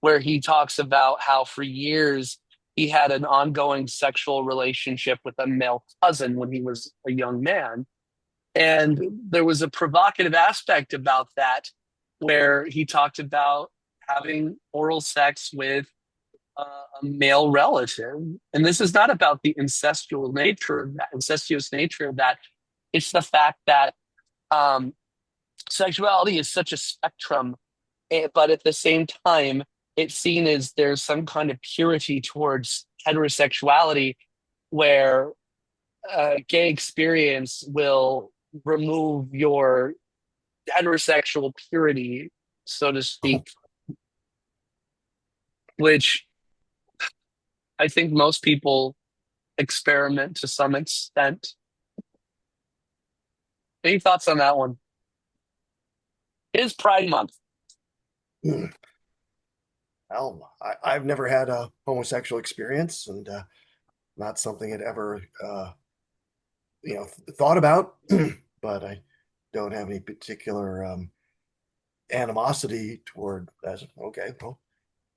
where he talks about how for years he had an ongoing sexual relationship with a male cousin when he was a young man. And there was a provocative aspect about that where he talked about having oral sex with a male relative. And this is not about the incestuous nature of that. It's the fact that um, sexuality is such a spectrum, but at the same time, it's seen as there's some kind of purity towards heterosexuality where gay experience will remove your heterosexual purity, so to speak, which I think most people experiment to some extent. Any thoughts on that one? It is Pride Month. Hmm. Well, I've never had a homosexual experience, and not something I'd ever thought about. But I don't have any particular animosity toward that. Okay, well,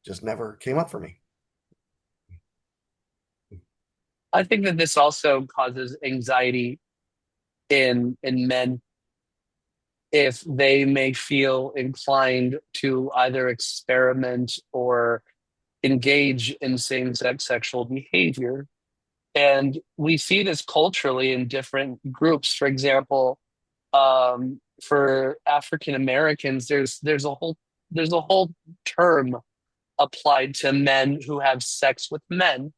just never came up for me. I think that this also causes anxiety in men if they may feel inclined to either experiment or engage in same-sex sexual behavior. And we see this culturally in different groups. For example, for African Americans, there's a whole term applied to men who have sex with men,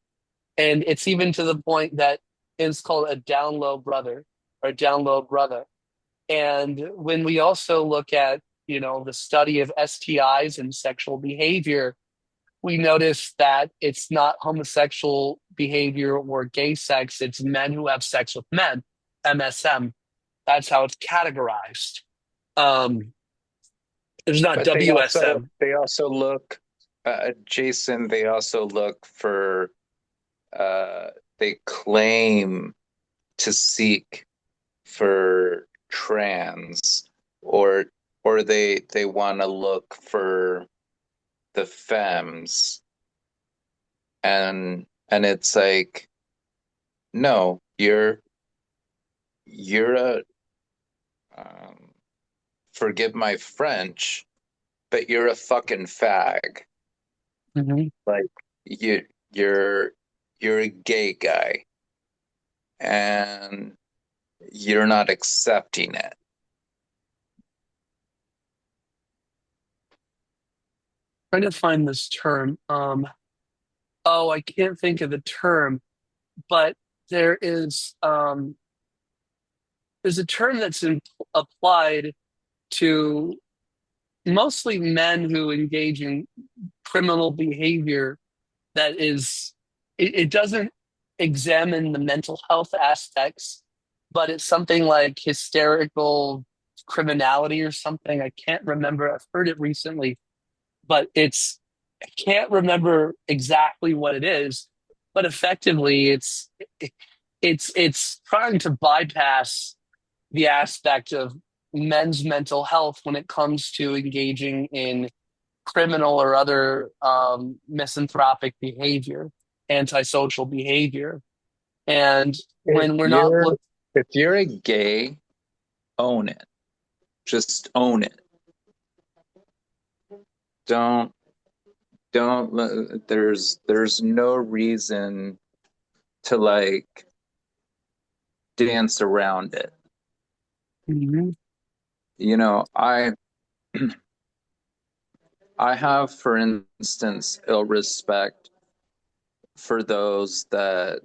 and it's even to the point that it's called a down low brother or down low brother. And when we also look at the study of STIs and sexual behavior, we notice that it's not homosexual behavior or gay sex, it's men who have sex with men, MSM. That's how it's categorized. Um, there's not But WSM. they also look, Jason. They also look for. Uh, they claim to seek for trans, or they want to look for the femmes, and it's like, no, you're a um, forgive my French, but you're a fucking fag. Mhm. Like you you're you're a gay guy and you're not accepting it. Trying to find this term. Oh, I can't think of the term, but there is there's a term that's applied to mostly men who engage in criminal behavior that is it doesn't examine the mental health aspects, but it's something like hysterical criminality or something. I can't remember. I've heard it recently, but I can't remember exactly what it is, but effectively it's trying to bypass the aspect of men's mental health when it comes to engaging in criminal or other misanthropic behavior, antisocial behavior. And If when we're not you're look, if you're a gay, own it. Just own it. Don't there's no reason to like dance around it. Mhm. You know, I have, for instance, ill respect for those that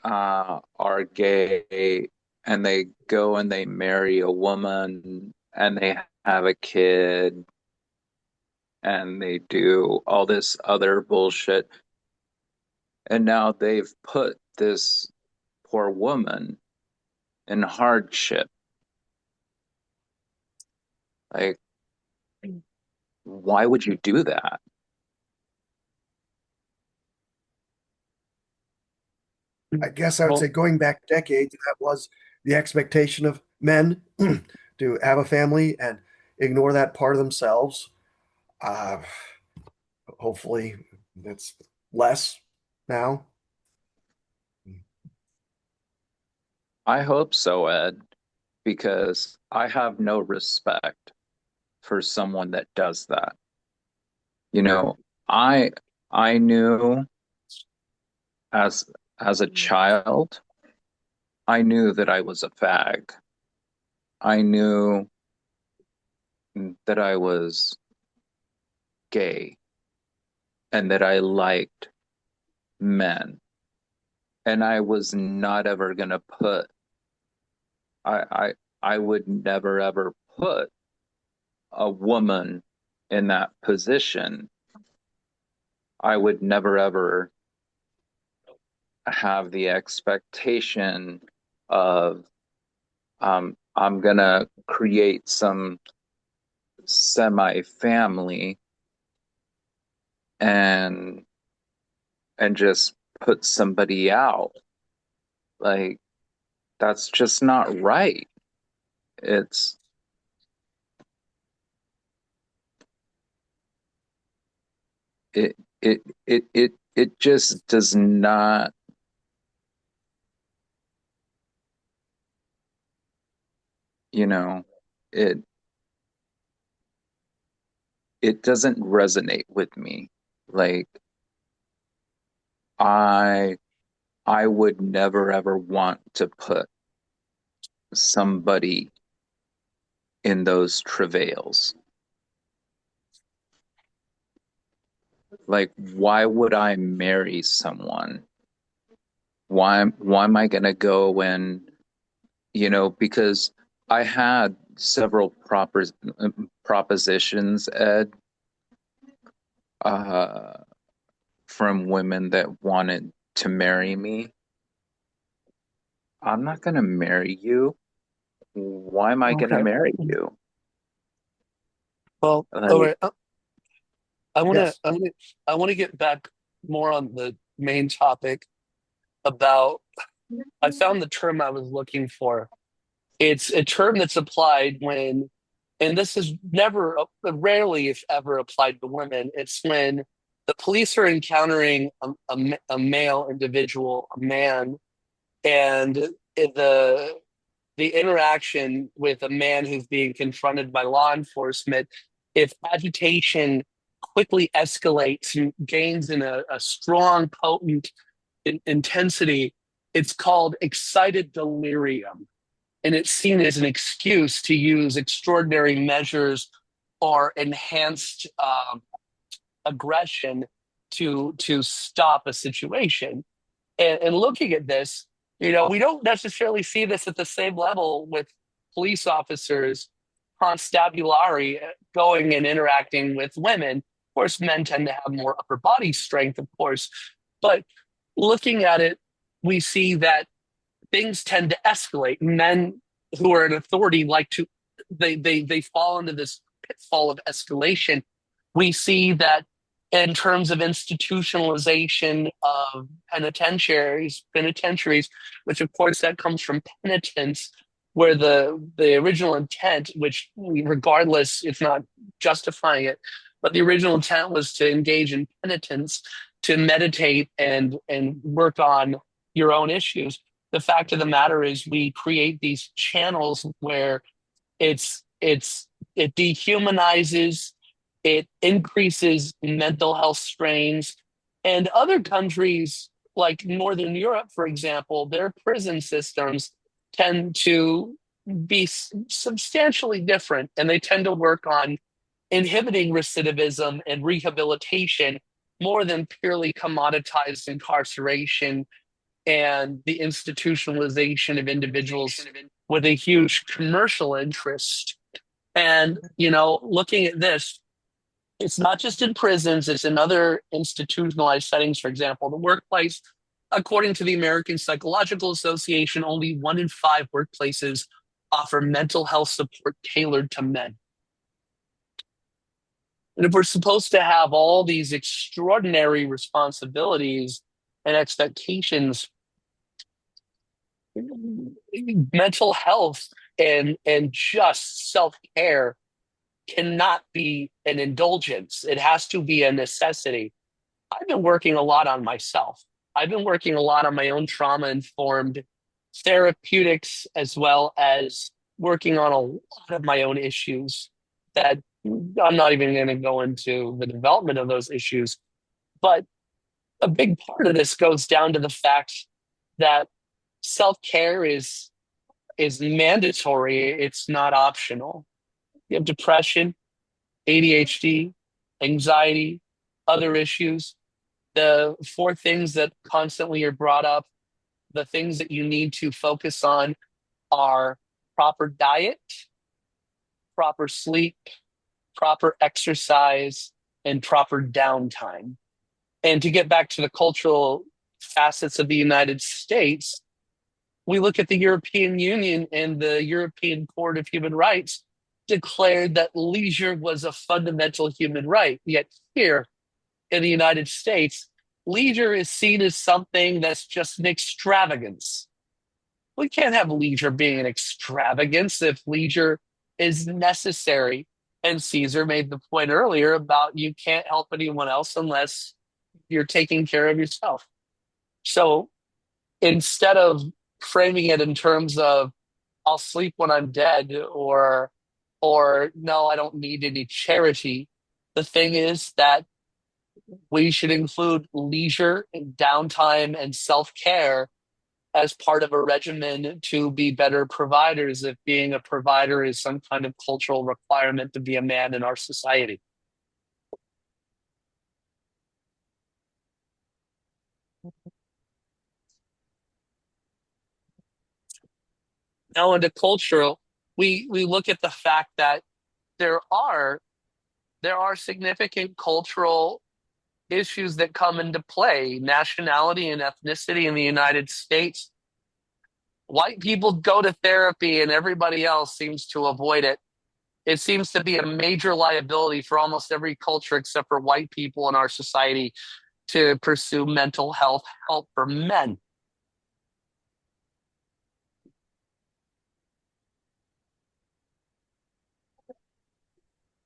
are gay and they go and they marry a woman and they have a kid and they do all this other bullshit. And now they've put this poor woman in hardship. Like, why would you do that? I guess I would say Well, going back decades, that was the expectation of men to have a family and ignore that part of themselves. Uh, Hopefully, it's less now. I hope so, Ed, because I have no respect for someone that does that. You know, I I knew as as a child, I knew that I was a fag. I knew that I was gay and that I liked men. And I was not ever gonna put I I I would never ever put a woman in that position. I would never ever have the expectation of I'm gonna create some semi-family and just put somebody out. Like that's just not right. It's it it just does not, you know, it it doesn't resonate with me. Like I I would never ever want to put somebody in those travails. Like, why would I marry someone? Why am I gonna go and, because I had several propositions, Ed, uh, from women that wanted to marry me. I'm not gonna marry you. Why am I gonna Okay. marry you? Well, all Like, right. I want to Yes. I want to get back more on the main topic about I found the term I was looking for. It's a term that's applied when, and this is never, rarely, if ever, applied to women. It's when the police are encountering a male individual, a man, and the interaction with a man who's being confronted by law enforcement, if agitation quickly escalates and gains in a strong, potent intensity, it's called excited delirium. And it's seen as an excuse to use extraordinary measures or enhanced aggression to stop a situation. And looking at this, we don't necessarily see this at the same level with police officers, constabulary going and interacting with women. Of course, men tend to have more upper body strength, of course, but looking at it, we see that things tend to escalate. Men who are in authority like to they fall into this pitfall of escalation. We see that in terms of institutionalization of penitentiaries, which of course that comes from penitence, where the original intent, which regardless, it's not justifying it, but the original intent was to engage in penitence, to meditate and work on your own issues. The fact of the matter is we create these channels where it dehumanizes, it increases mental health strains. And other countries like Northern Europe, for example, their prison systems tend to be substantially different, and they tend to work on inhibiting recidivism and rehabilitation more than purely commoditized incarceration and the institutionalization of individuals with a huge commercial interest. And, looking at this, it's not just in prisons, it's in other institutionalized settings. For example, the workplace. According to the American Psychological Association, only 1 in 5 workplaces offer mental health support tailored to men. And if we're supposed to have all these extraordinary responsibilities and expectations, mental health and just self care cannot be an indulgence. It has to be a necessity. I've been working a lot on myself. I've been working a lot on my own trauma informed therapeutics, as well as working on a lot of my own issues that I'm not even going to go into the development of those issues. But a big part of this goes down to the fact that self-care is mandatory. It's not optional. You have depression, ADHD, anxiety, other issues. The four things that constantly are brought up, the things that you need to focus on are proper diet, proper sleep, proper exercise, and proper downtime. And to get back to the cultural facets of the United States, we look at the European Union, and the European Court of Human Rights declared that leisure was a fundamental human right. Yet here in the United States, leisure is seen as something that's just an extravagance. We can't have leisure being an extravagance if leisure is necessary. And Caesar made the point earlier about you can't help anyone else unless you're taking care of yourself. So instead of framing it in terms of I'll sleep when I'm dead, or no, I don't need any charity, the thing is that we should include leisure and downtime and self-care as part of a regimen to be better providers, if being a provider is some kind of cultural requirement to be a man in our society. Now, into cultural, we look at the fact that there are there are significant cultural issues that come into play. Nationality and ethnicity in the United States. White people go to therapy and everybody else seems to avoid it. It seems to be a major liability for almost every culture except for white people in our society to pursue mental health help for men.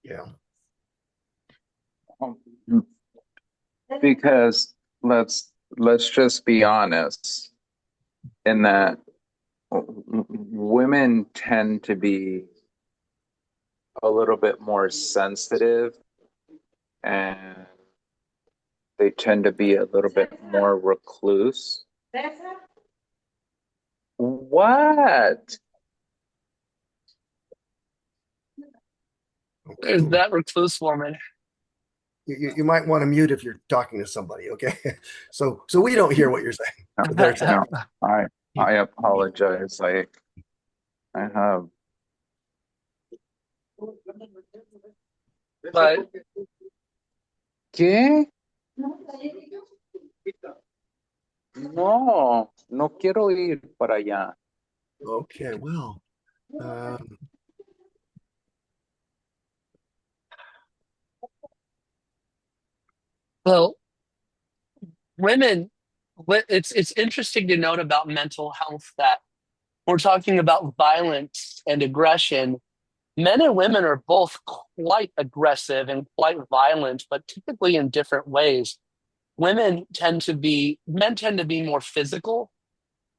Yeah. Um, Because let's just be honest in that women tend to be a little bit more sensitive, and they tend to be a little bit more recluse. What? There's that recluse woman. You might want to mute if you're talking to somebody, okay? So we don't hear what you're saying. But they're saying. No, I apologize. I have. But ¿Qué? No, no quiero ir para allá. Okay, well, um, well, women, it's interesting to note about mental health that we're talking about violence and aggression. Men and women are both quite aggressive and quite violent, but typically in different ways. Men tend to be more physical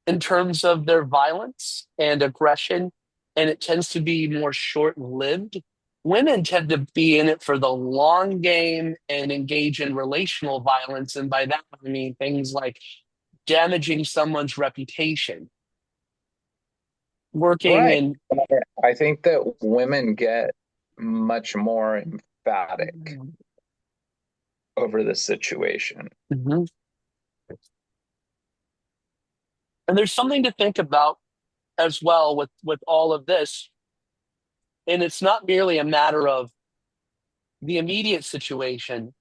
in terms of their violence and aggression, and it tends to be more short lived. Women tend to be in it for the long game and engage in relational violence. And by that, I mean things like damaging someone's reputation, working Right. in. I think that women get much more emphatic over the situation. Mhm. And there's something to think about as well with all of this. And it's not merely a matter of the immediate situation.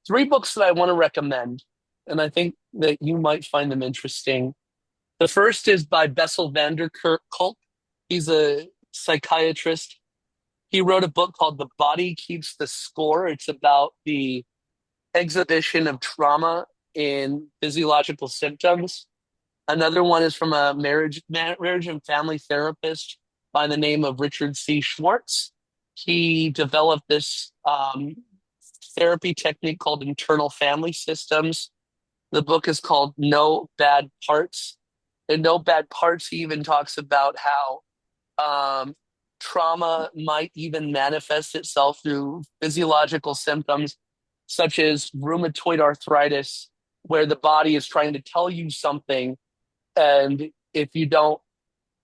Three books that I want to recommend, and I think that you might find them interesting. The first is by Bessel van der Kolk. He's a psychiatrist. He wrote a book called The Body Keeps the Score. It's about the exhibition of trauma in physiological symptoms. Another one is from a marriage and family therapist by the name of Richard C. Schwartz. he developed this therapy technique called internal family systems. The book is called No Bad Parts. In No Bad Parts, he even talks about how trauma might even manifest itself through physiological symptoms such as rheumatoid arthritis, where the body is trying to tell you something. And if you don't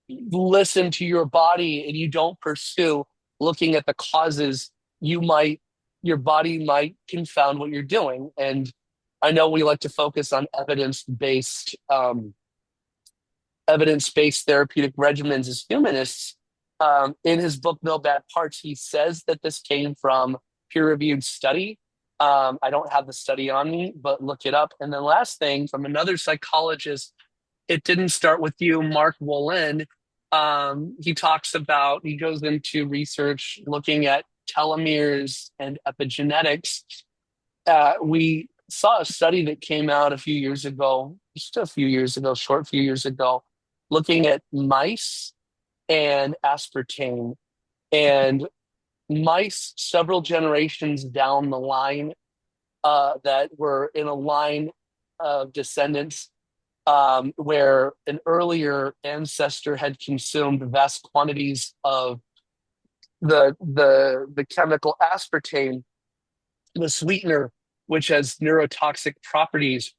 listen to your body and you don't pursue looking at the causes, your body might confound what you're doing. And I know we like to focus on evidence-based therapeutic regimens as humanists. In his book No Bad Parts, he says that this came from peer-reviewed study. I don't have the study on me, but look it up. And then last thing, from another psychologist, it didn't start with you, Mark Wolin. He goes into research looking at telomeres and epigenetics. We saw a study that came out a few years ago, short few years ago, looking at mice and aspartame. And mice several generations down the line that were in a line of descendants where an earlier ancestor had consumed vast quantities of the chemical aspartame, the sweetener, which has neurotoxic properties.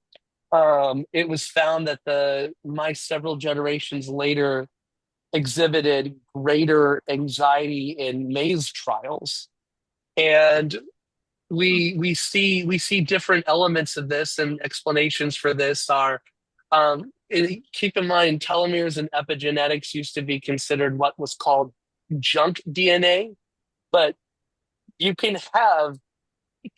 It was found that the mice several generations later exhibited greater anxiety in maze trials, and we see different elements of this, and explanations for this are keep in mind telomeres and epigenetics used to be considered what was called junk DNA, but you can have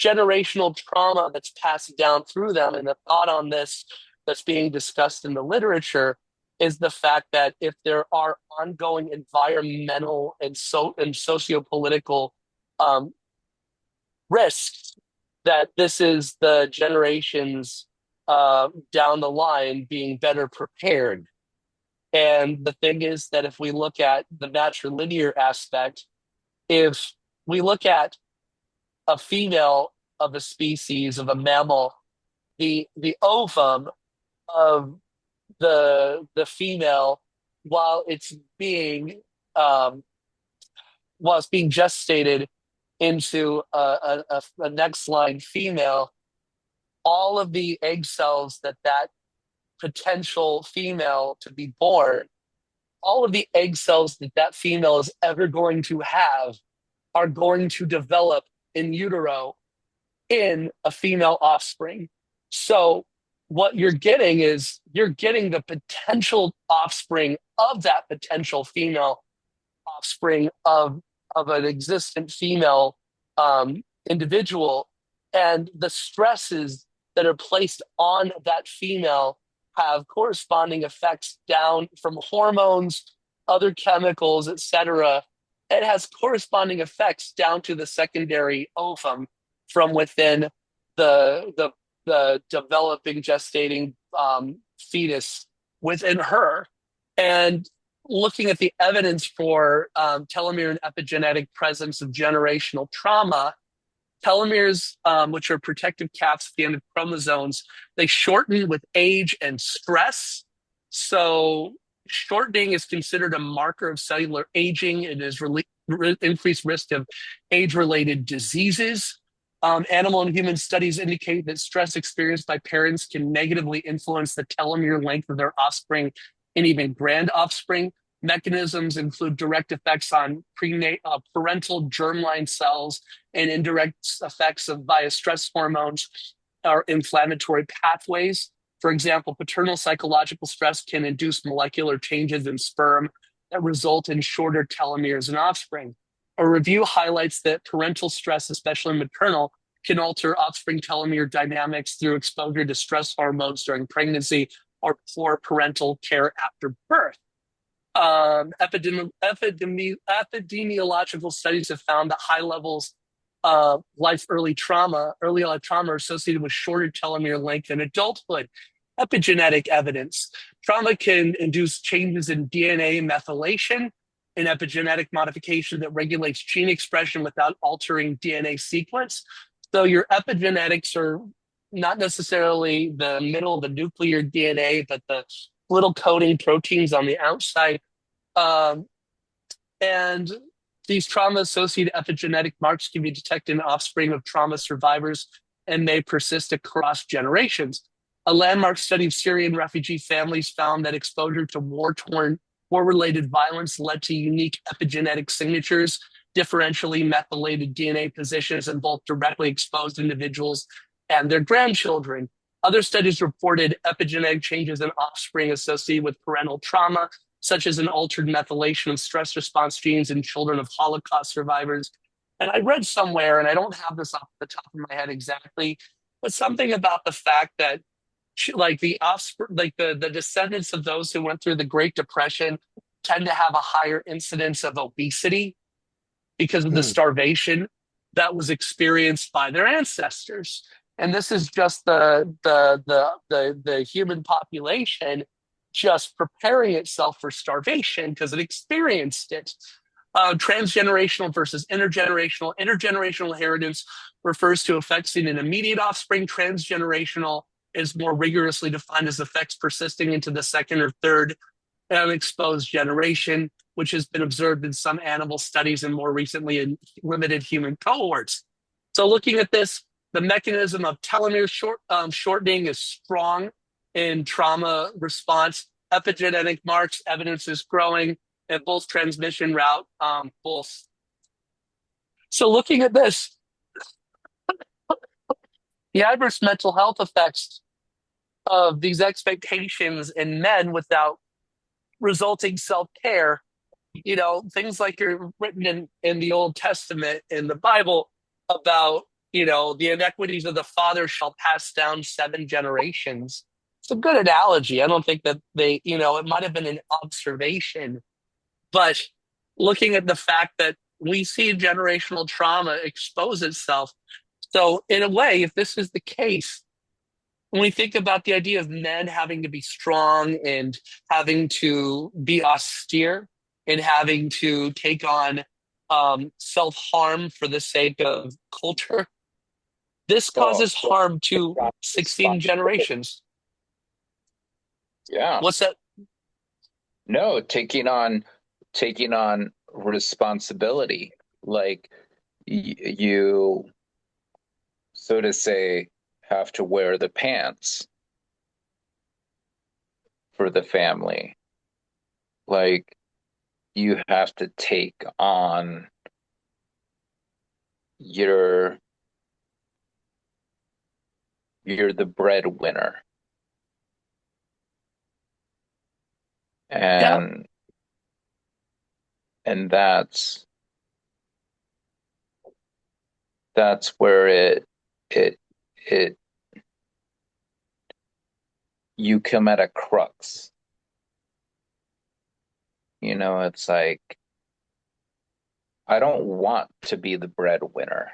generational trauma that's passed down through them. And the thought on this that's being discussed in the literature is the fact that if there are ongoing environmental and socio-political risks, that this is the generations down the line being better prepared. And the thing is that if we look at the matrilinear aspect, if we look at a female of a species of a mammal, the ovum of the female, while it's being gestated into a next line female, all of the egg cells that potential female to be born, all of the egg cells that female is ever going to have are going to develop in utero in a female offspring. So what you're getting is you're getting the potential offspring of that potential female offspring of an existent female individual, and the stresses that are placed on that female have corresponding effects down from hormones, other chemicals, etc. It has corresponding effects down to the secondary ovum from within the developing gestating fetus within her. And looking at the evidence for telomere and epigenetic presence of generational trauma, telomeres, which are protective caps at the end of chromosomes, they shorten with age and stress. So shortening is considered a marker of cellular aging. It is increased risk of age-related diseases. Animal and human studies indicate that stress experienced by parents can negatively influence the telomere length of their offspring and even grand offspring. Mechanisms include direct effects on parental germline cells and indirect effects via stress hormones or inflammatory pathways. For example, paternal psychological stress can induce molecular changes in sperm that result in shorter telomeres in offspring. A review highlights that parental stress, especially maternal, can alter offspring telomere dynamics through exposure to stress hormones during pregnancy or poor parental care after birth. Epidemiological studies have found that high levels of early life trauma are associated with shorter telomere length in adulthood. Epigenetic evidence. Trauma can induce changes in DNA methylation an epigenetic modification that regulates gene expression without altering DNA sequence. So your epigenetics are not necessarily the middle of the nuclear DNA, but the little coding proteins on the outside. Um, and these trauma-associated epigenetic marks can be detected in offspring of trauma survivors and may persist across generations. A landmark study of Syrian refugee families found that exposure to war-related violence led to unique epigenetic signatures, differentially methylated DNA positions in both directly exposed individuals and their grandchildren. Other studies reported epigenetic changes in offspring associated with parental trauma, such as an altered methylation of stress response genes in children of Holocaust survivors. And I read somewhere, and I don't have this off the top of my head exactly, but something about the fact that like the offspring, like the descendants of those who went through the Great Depression tend to have a higher incidence of obesity because of the Hmm. starvation that was experienced by their ancestors. And this is just the human population just preparing itself for starvation because it experienced it. Transgenerational versus intergenerational. Intergenerational inheritance refers to effects seen in immediate offspring. Transgenerational is more rigorously defined as effects persisting into the second or third unexposed generation, which has been observed in some animal studies and more recently in limited human cohorts. So looking at this, the mechanism of telomere shortening is strong in trauma response. Epigenetic marks, evidence is growing at both transmission route, both. So looking at this, the adverse mental health effects of these expectations in men without resulting self-care, things like are written in the Old Testament, in the Bible, about, the inequities of the father shall pass down 7 generations. It's a good analogy. I don't think that it might have been an observation, but looking at the fact that we see generational trauma expose itself. So in a way, if this is the case, when we think about the idea of men having to be strong and having to be austere and having to take on self-harm for the sake of culture, this Oh, causes harm to 16 generations. yeah. What's that? No, taking on responsibility. Like you, so to say, have to wear the pants for the family. Like you have to take on your you're the breadwinner. Yeah. And and that's where it it you come at a crux. It's like I don't want to be the breadwinner.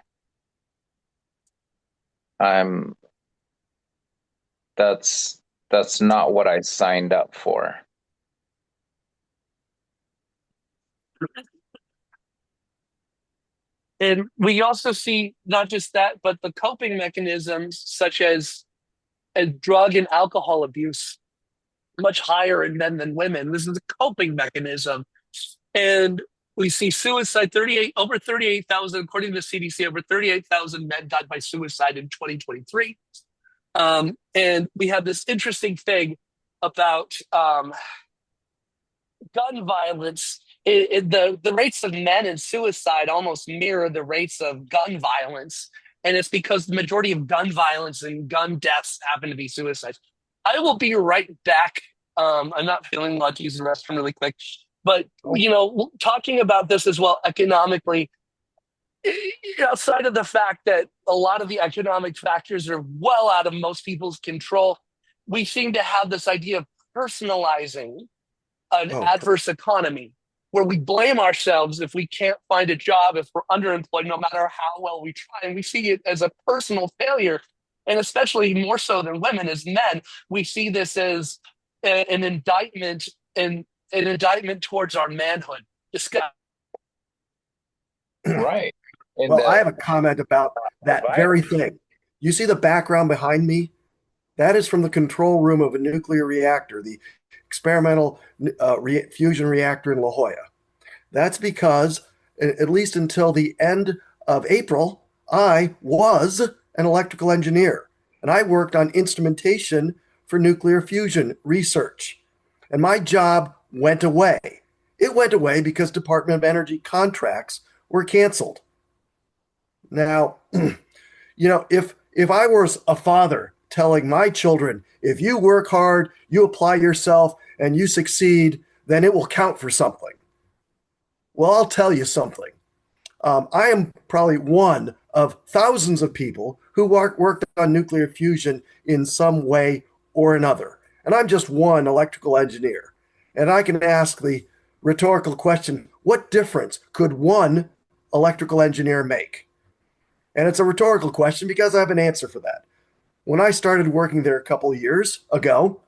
I'm that's that's not what I signed up for. And we also see not just that, but the coping mechanisms such as drug and alcohol abuse much higher in men than women. This is a coping mechanism. And we see suicide 38,000, according to the CDC, over 38,000 men died by suicide in 2023. And we have this interesting thing about gun violence. The rates of men in suicide almost mirror the rates of gun violence. And it's because the majority of gun violence and gun deaths happen to be suicides. I will be right back. I'm not feeling like using the restroom really quick. But, talking about this as well economically, outside of the fact that a lot of the economic factors are well out of most people's control, we seem to have this idea of personalizing an Oh, adverse economy where we blame ourselves if we can't find a job, if we're underemployed, no matter how well we try. And we see it as a personal failure. And especially more so than women, as men, we see this as an indictment and an indictment towards our manhood. Discuss. Right. And Well, I have a comment about the that virus. very thing. You see the background behind me? That is from the control room of a nuclear reactor, the experimental fusion reactor in La Jolla. That's because, at least until the end of April, I was an electrical engineer and I worked on instrumentation for nuclear fusion research. And my job went away. It went away because Department of Energy contracts were canceled. Now, if I was a father telling my children, if you work hard, you apply yourself, and you succeed, then it will count for something. Well, I'll tell you something. I am probably one of thousands of people who worked on nuclear fusion in some way or another. And I'm just one electrical engineer. And I can ask the rhetorical question, what difference could one electrical engineer make? And it's a rhetorical question because I have an answer for that. When I started working there a couple of years ago,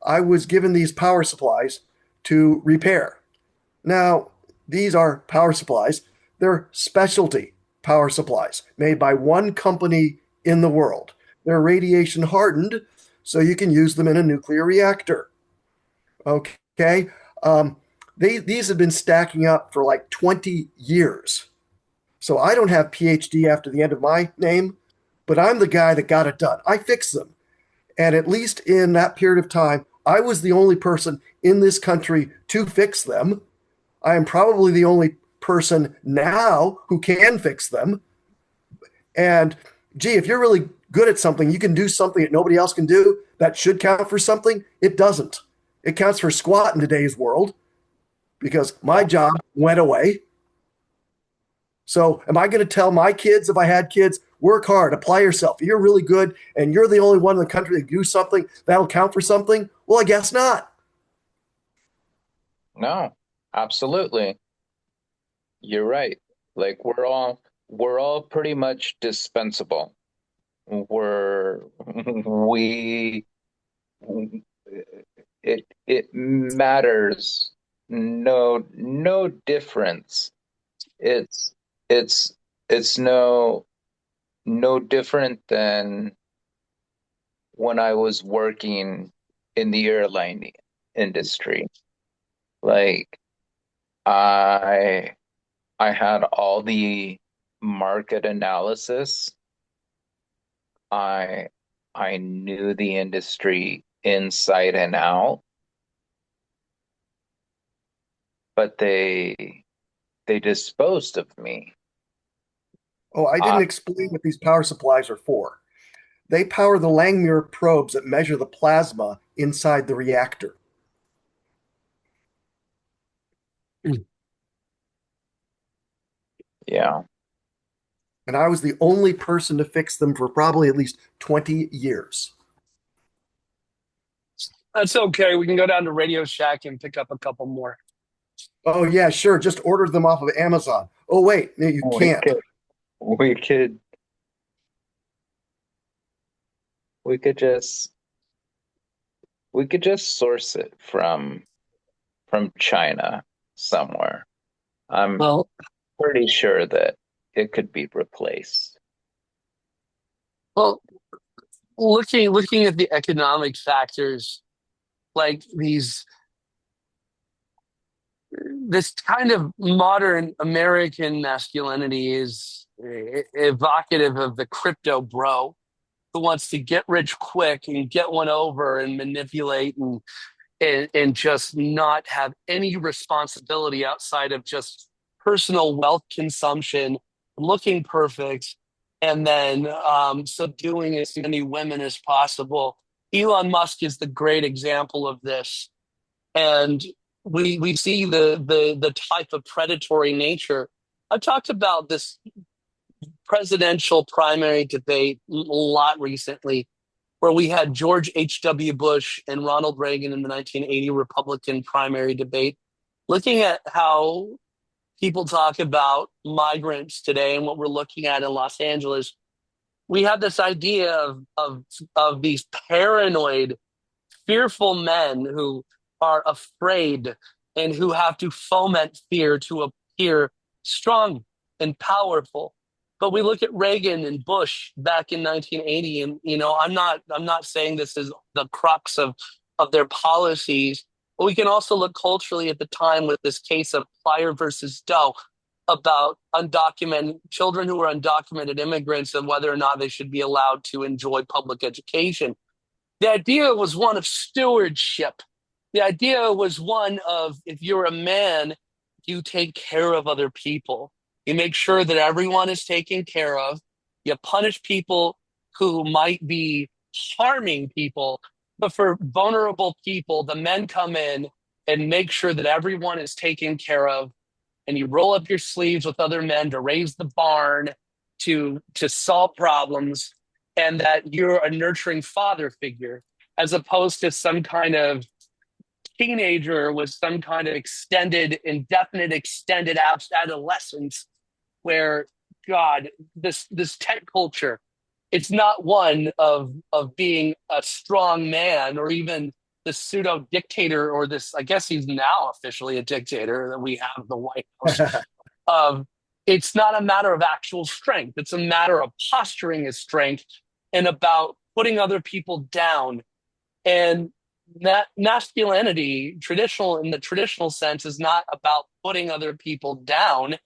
I was given these power supplies to repair. Now, these are power supplies. They're specialty power supplies made by one company in the world. They're radiation hardened, so you can use them in a nuclear reactor. Okay. Um, these have been stacking up for like 20 years. So I don't have PhD after the end of my name, but I'm the guy that got it done. I fixed them. And at least in that period of time, I was the only person in this country to fix them. I am probably the only person now who can fix them. And gee, if you're really good at something, you can do something that nobody else can do. That should count for something. It doesn't. It counts for squat in today's world because my job went away. So, am I going to tell my kids, if I had kids, work hard, apply yourself? If you're really good and you're the only one in the country that can do something that'll count for something? Well, I guess not. No, absolutely. You're right. Like we're all pretty much dispensable. We're we it matters no difference. It's it's it's no different than when I was working in the airline industry. Like I I had all the market analysis. I I knew the industry inside and out, but they disposed of me. Oh, I Uh, didn't explain what these power supplies are for. They power the Langmuir probes that measure the plasma inside the reactor. yeah. And I was the only person to fix them for probably at least 20 years. That's okay. We can go down to Radio Shack and pick up a couple more. Oh, yeah, sure. Just ordered them off of Amazon. Oh, wait, no, you We can't. could we could we could just we could just source it from China somewhere. I'm Well, pretty sure that it could be replaced. well, looking at the economic factors, like this kind of modern American masculinity is evocative of the crypto bro who wants to get rich quick and get one over and manipulate and just not have any responsibility outside of just personal wealth consumption, looking perfect, and then subduing as many women as possible. Elon Musk is the great example of this, and we see the type of predatory nature. I've talked about this presidential primary debate a lot recently, where we had George H.W. Bush and Ronald Reagan in the 1980 Republican primary debate, looking at how people talk about migrants today and what we're looking at in Los Angeles. We have this idea of these paranoid, fearful men who are afraid and who have to foment fear to appear strong and powerful. But we look at Reagan and Bush back in 1980, and I'm not saying this is the crux of their policies, but we can also look culturally at the time with this case of Plyer versus Doe about undocumented children who were undocumented immigrants and whether or not they should be allowed to enjoy public education. The idea was one of stewardship. The idea was one of, if you're a man, you take care of other people. You make sure that everyone is taken care of. You punish people who might be harming people. But for vulnerable people, the men come in and make sure that everyone is taken care of. And you roll up your sleeves with other men to raise the barn, to solve problems, and that you're a nurturing father figure, as opposed to some kind of teenager with some kind of indefinite extended adolescence, where God, this tech culture, it's not one of being a strong man or even the pseudo dictator, or this, I guess he's now officially a dictator that we have the White House. Of It's not a matter of actual strength. It's a matter of posturing as strength and about putting other people down. And that masculinity, traditional in the traditional sense, is not about putting other people down.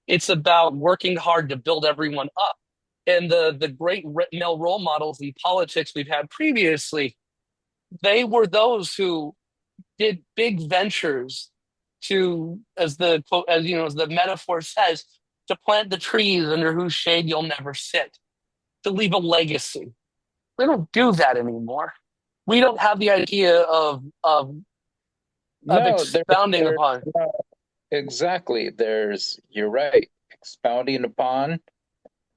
It's about working hard to build everyone up. And the great male role models in politics we've had previously, they were those who did big ventures to, as the quote, as the metaphor says, to plant the trees under whose shade you'll never sit, to leave a legacy. We don't do that anymore. We don't have the idea of No, expounding there, upon. exactly. You're right, expounding upon,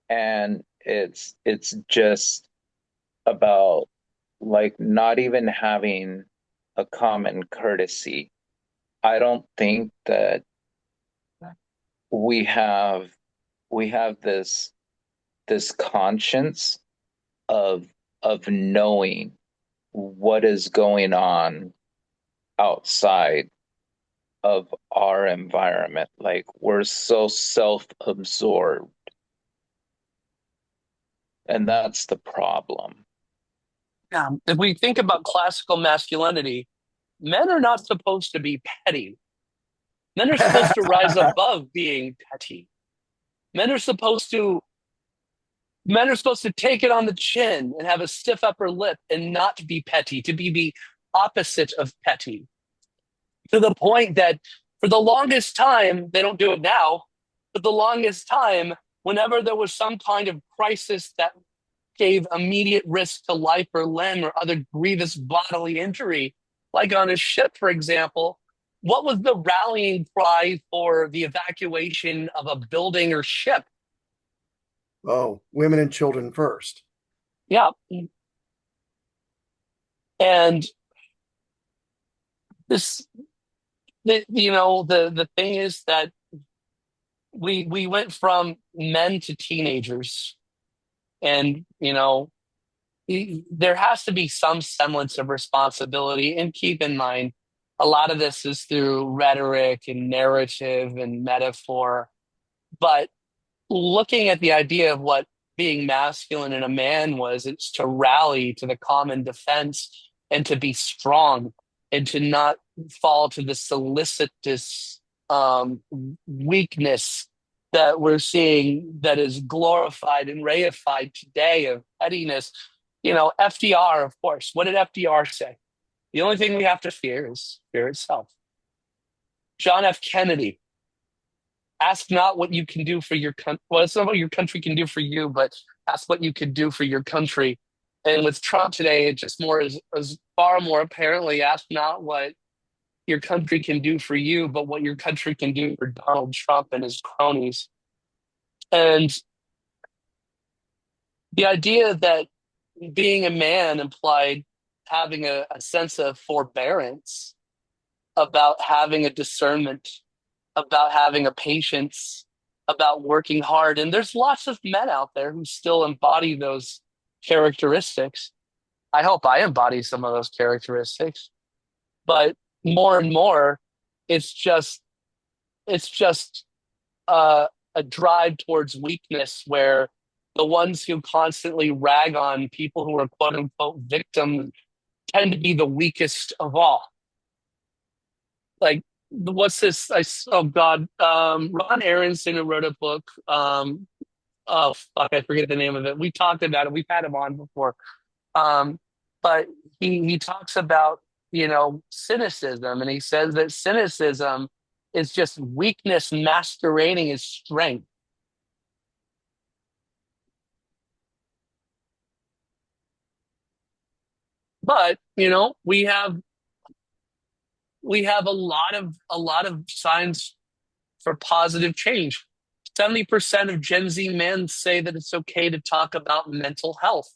and it's just about like not even having a common courtesy. I don't think that we have we have this conscience of knowing what is going on outside of our environment. Like we're so self-absorbed, and that's the problem. If we think about classical masculinity, men are not supposed to be petty. Men are supposed to rise above being petty. Men are supposed to Men are supposed to take it on the chin and have a stiff upper lip and not be petty, to be the opposite of petty. To the point that for the longest time, they don't do it now, but the longest time, whenever there was some kind of crisis that gave immediate risk to life or limb or other grievous bodily injury, like on a ship, for example, what was the rallying cry for the evacuation of a building or ship? Oh, women and children first. Yeah. And this, the thing is that we went from men to teenagers, and there has to be some semblance of responsibility. And keep in mind, a lot of this is through rhetoric and narrative and metaphor. But looking at the idea of what being masculine in a man was, it's to rally to the common defense and to be strong and to not fall to the solicitous weakness that we're seeing, that is glorified and reified today, of pettiness. FDR, of course. What did FDR say? The only thing we have to fear is fear itself. John F. Kennedy, ask not what you can do for your country. Well, it's not what your country can do for you, but ask what you can do for your country. And with Trump today, it just more is far more apparently, ask not what your country can do for you, but what your country can do for Donald Trump and his cronies. And the idea that being a man implied having a sense of forbearance, about having a discernment, about having a patience, about working hard. And there's lots of men out there who still embody those characteristics. I hope I embody some of those characteristics. But more and more, it's just a drive towards weakness where the ones who constantly rag on people who are quote unquote victims tend to be the weakest of all. Like, what's this? Oh God, Ron Aronson, who wrote a book. Oh fuck, I forget the name of it. We talked about it. We've had him on before. Um, but he talks about, cynicism, and he says that cynicism is just weakness masquerading as strength. But we have a lot of signs for positive change. 70% of Gen Z men say that it's okay to talk about mental health.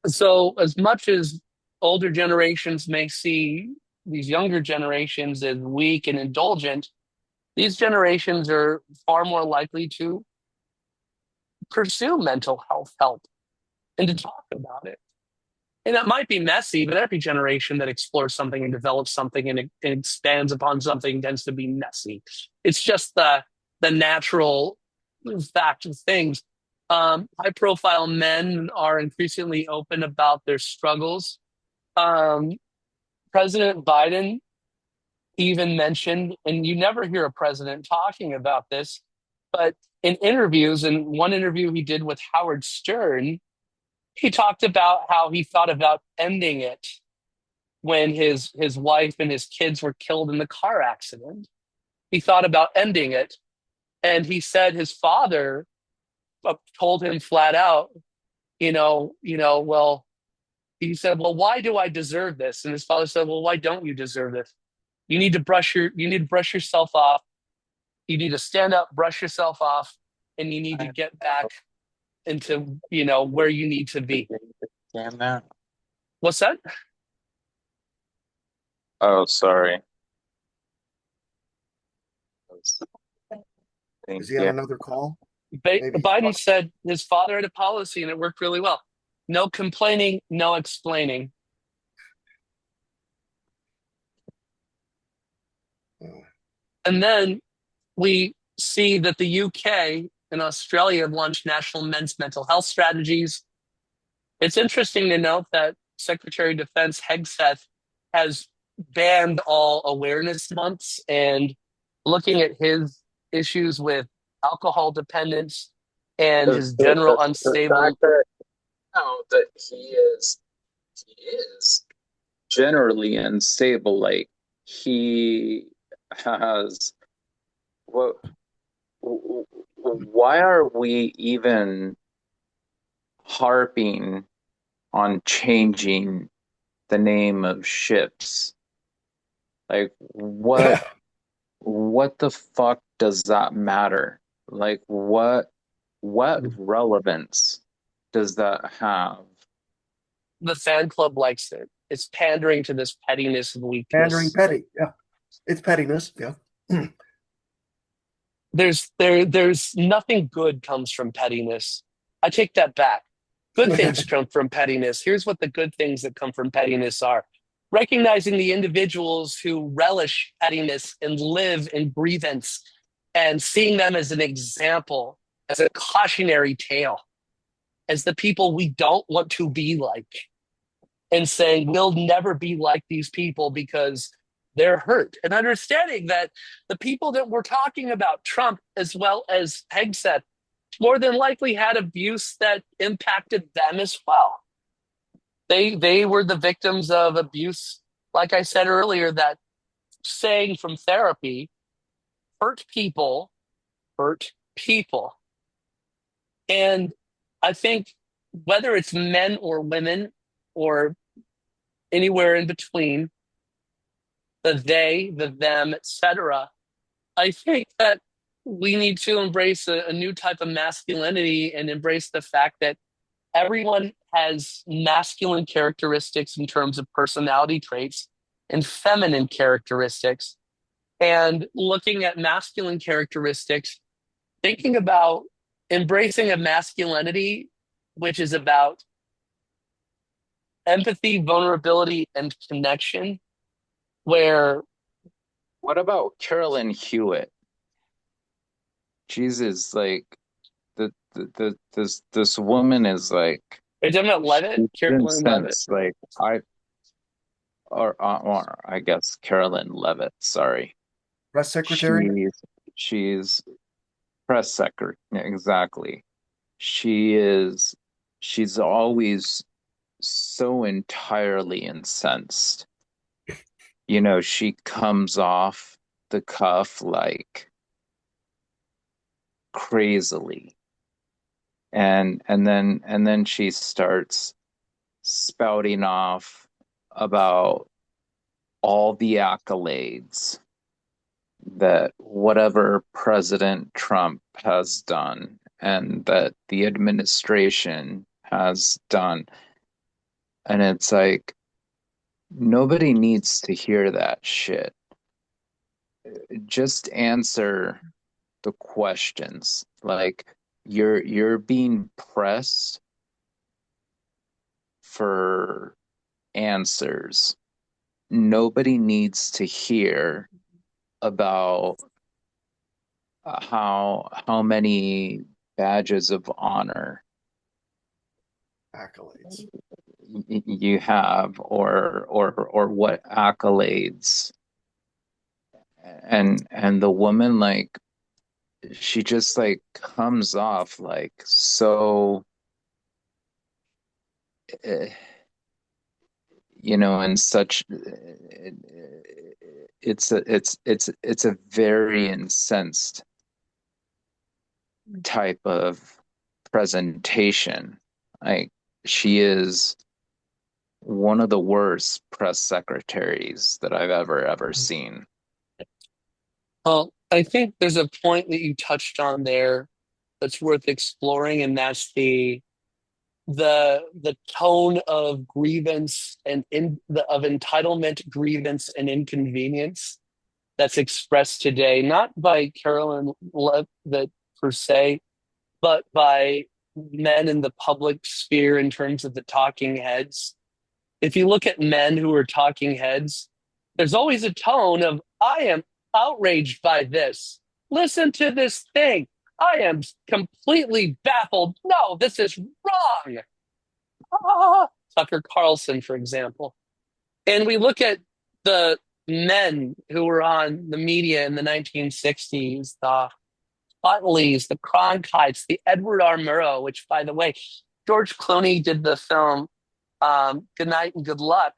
So, as much as older generations may see these younger generations as weak and indulgent, these generations are far more likely to pursue mental health help and to talk about it. And it might be messy, but every generation that explores something and develops something and expands upon something tends to be messy. It's just the natural fact of things. High profile men are increasingly open about their struggles. Um, President Biden even mentioned, and you never hear a president talking about this, but in interviews, in one interview he did with Howard Stern, he talked about how he thought about ending it when his wife and his kids were killed in the car accident. He thought about ending it, and he said his father told him flat out, well, he said, well, why do I deserve this? And his father said, well, why don't you deserve this? You need to brush yourself off. You need to stand up, brush yourself off, and you need to get back into, where you need to be. Damn that. What's that? Oh, sorry. Thank Is he on you. another call? Maybe. Biden said his father had a policy and it worked really well. No complaining, no explaining. Oh. And then we see that the UK and Australia have launched national men's mental health strategies. It's interesting to note that Secretary of Defense Hegseth has banned all awareness months, and looking at his issues with alcohol dependence and his general The unstable. fact that that he is generally unstable. Like, he has what? Why are we even harping on changing the name of ships? Like, what the fuck does that matter? Like, what relevance does that have? The fan club likes it. It's pandering to this pettiness and Pandering weakness. petty. Yeah. It's pettiness. Yeah. There's nothing good comes from pettiness. I take that back. Good things come from pettiness. Here's what the good things that come from pettiness are: recognizing the individuals who relish pettiness and live in grievance, and seeing them as an example, as a cautionary tale, as the people we don't want to be like, and saying we'll never be like these people because they're hurt. And understanding that the people that we're talking about, Trump as well as Hegseth, more than likely had abuse that impacted them as well. They were the victims of abuse, like I said earlier, that saying from therapy, hurt people, hurt people. And I think whether it's men or women or anywhere in between, the they, the them, etc., I think that we need to embrace a new type of masculinity and embrace the fact that everyone has masculine characteristics in terms of personality traits and feminine characteristics. And looking at masculine characteristics, thinking about embracing a masculinity which is about empathy, vulnerability, and connection. Where What about Carolyn Hewitt? Jesus, like this woman is like are you talking about she's Levitt, been Carolyn Levitt? since like or I guess Carolyn Levitt, sorry. Press secretary. She's press secretary, exactly. She is she's always so entirely incensed. You know, she comes off the cuff like crazily. And then she starts spouting off about all the accolades that whatever President Trump has done and that the administration has done. And it's like, nobody needs to hear that shit. Just answer the questions. Like you're being pressed for answers. Nobody needs to hear about how many badges of honor Accolades. you have or what accolades. And the woman, like, she just like comes off like so uh, and such it's a very incensed type of presentation. Like, she is one of the worst press secretaries that I've ever seen. Well, I think there's a point that you touched on there that's worth exploring, and that's the tone of grievance and of entitlement, grievance, and inconvenience that's expressed today, not by Carolyn Levitt per se, but by men in the public sphere in terms of the talking heads. If you look at men who are talking heads, there's always a tone of, I am outraged by this. Listen to this thing. I am completely baffled. No, this is wrong. Ah, Tucker Carlson, for example. And we look at the men who were on the media in the 1960s, the Utleys, the Cronkites, the Edward R. Murrow, which, by the way, George Clooney did the film Good Night and Good Luck.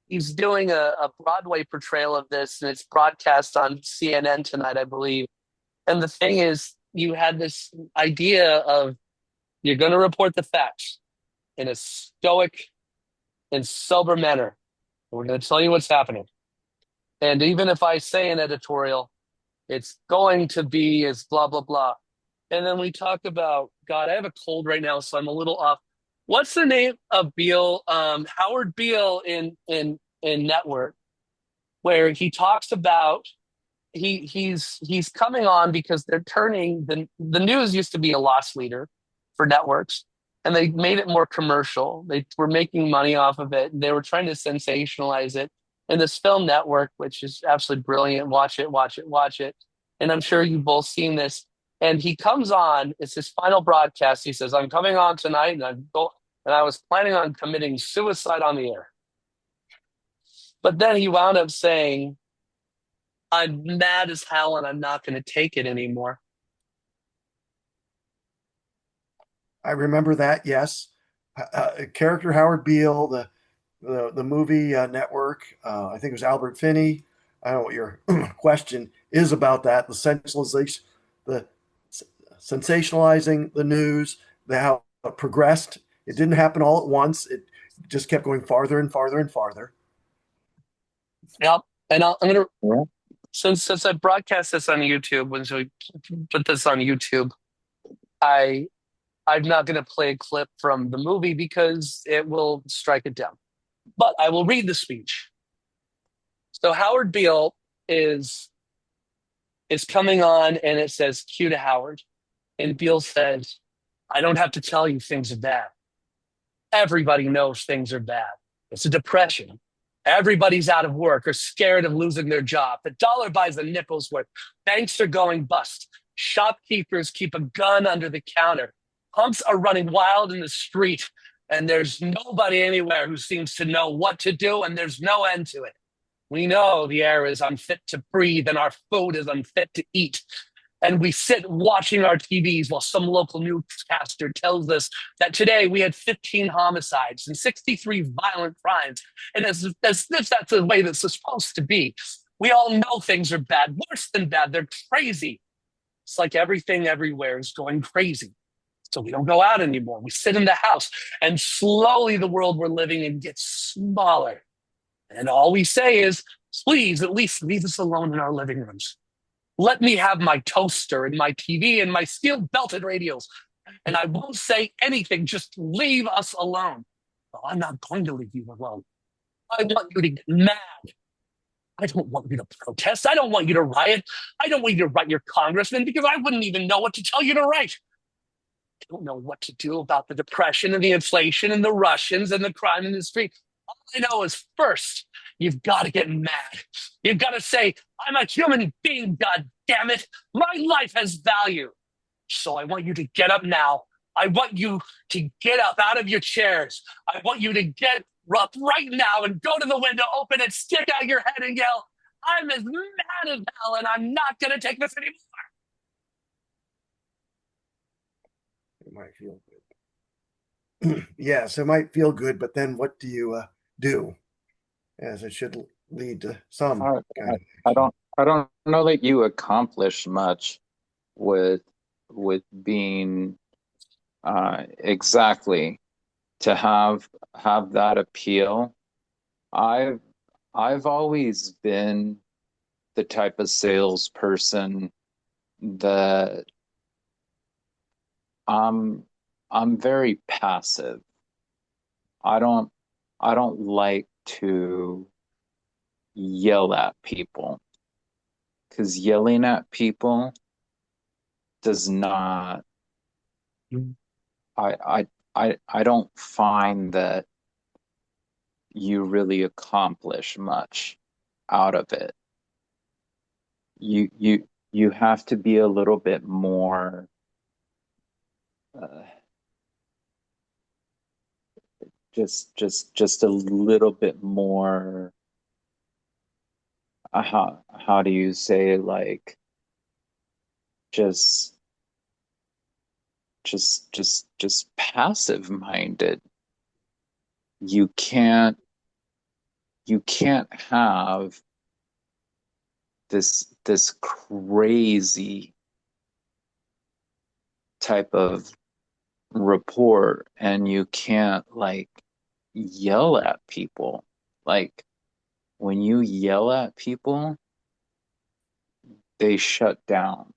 He's doing a Broadway portrayal of this, and it's broadcast on CNN tonight, I believe. And the thing is, you had this idea of you're going to report the facts in a stoic and sober manner. We're going to tell you what's happening. And even if I say an editorial, it's going to be as blah, blah, blah. And then we talk about, God, I have a cold right now, so I'm a little off. What's the name of Beale? Howard Beale in Network, where he talks about he's coming on because they're turning the news used to be a loss leader for networks, and they made it more commercial. They were making money off of it, and they were trying to sensationalize it. And this film network, which is absolutely brilliant, watch it, watch it, watch it. And I'm sure you've both seen this. And he comes on, it's his final broadcast. He says, I'm coming on tonight, and I was planning on committing suicide on the air. But then he wound up saying, I'm mad as hell and I'm not going to take it anymore. I remember that. Yes, character Howard Beale, the movie network. I think it was Albert Finney. I don't know what your question is about that. The sensationalizing the news, how it progressed. It didn't happen all at once. It just kept going farther and farther and farther. Yep. And I'm going to, Yeah. since I broadcast this on YouTube, when we put this on YouTube, I'm not going to play a clip from the movie because it will strike it down. But I will read the speech. So Howard Beale is coming on, and it says cue to Howard. And Beale says, I don't have to tell you things are bad. Everybody knows things are bad. It's a depression. Everybody's out of work or scared of losing their job. The dollar buys a nickel's worth. Banks are going bust. Shopkeepers keep a gun under the counter. Punks are running wild in the street, and there's nobody anywhere who seems to know what to do, and there's no end to it. We know the air is unfit to breathe, and our food is unfit to eat. And we sit watching our TVs while some local newscaster tells us that today we had 15 homicides and 63 violent crimes. And as if that's the way that's supposed to be. We all know things are bad, worse than bad. They're crazy. It's like everything everywhere is going crazy. So we don't go out anymore. We sit in the house, and slowly the world we're living in gets smaller. And all we say is, please, at least leave us alone in our living rooms. Let me have my toaster and my TV and my steel belted radios. And I won't say anything. Just leave us alone. Well, I'm not going to leave you alone. I want you to get mad. I don't want you to protest. I don't want you to riot. I don't want you to write your congressman because I wouldn't even know what to tell you to write. I don't know what to do about the depression and the inflation and the Russians and the crime in the street. All I know is first, you've got to get mad. You've got to say, I'm a human being, God damn it. My life has value. So I want you to get up now. I want you to get up out of your chairs. I want you to get up right now and go to the window, open it, stick out your head and yell, I'm as mad as hell and I'm not going to take this anymore. It might feel good. Yes, it might feel good, but then what do you do? As it should lead to some I, kind of I don't know that you accomplish much with being exactly to have that appeal. I've I've always been the type of salesperson that I'm I'm very passive. I don't I don't like to yell at people because yelling at people does not I I don't find that you really accomplish much out of it. You have to be a little bit more uh, just a little bit more how do you say, like, just just passive minded. You can't have this crazy type of report, and you can't, like, yell at people. Like, when you yell at people, they shut down.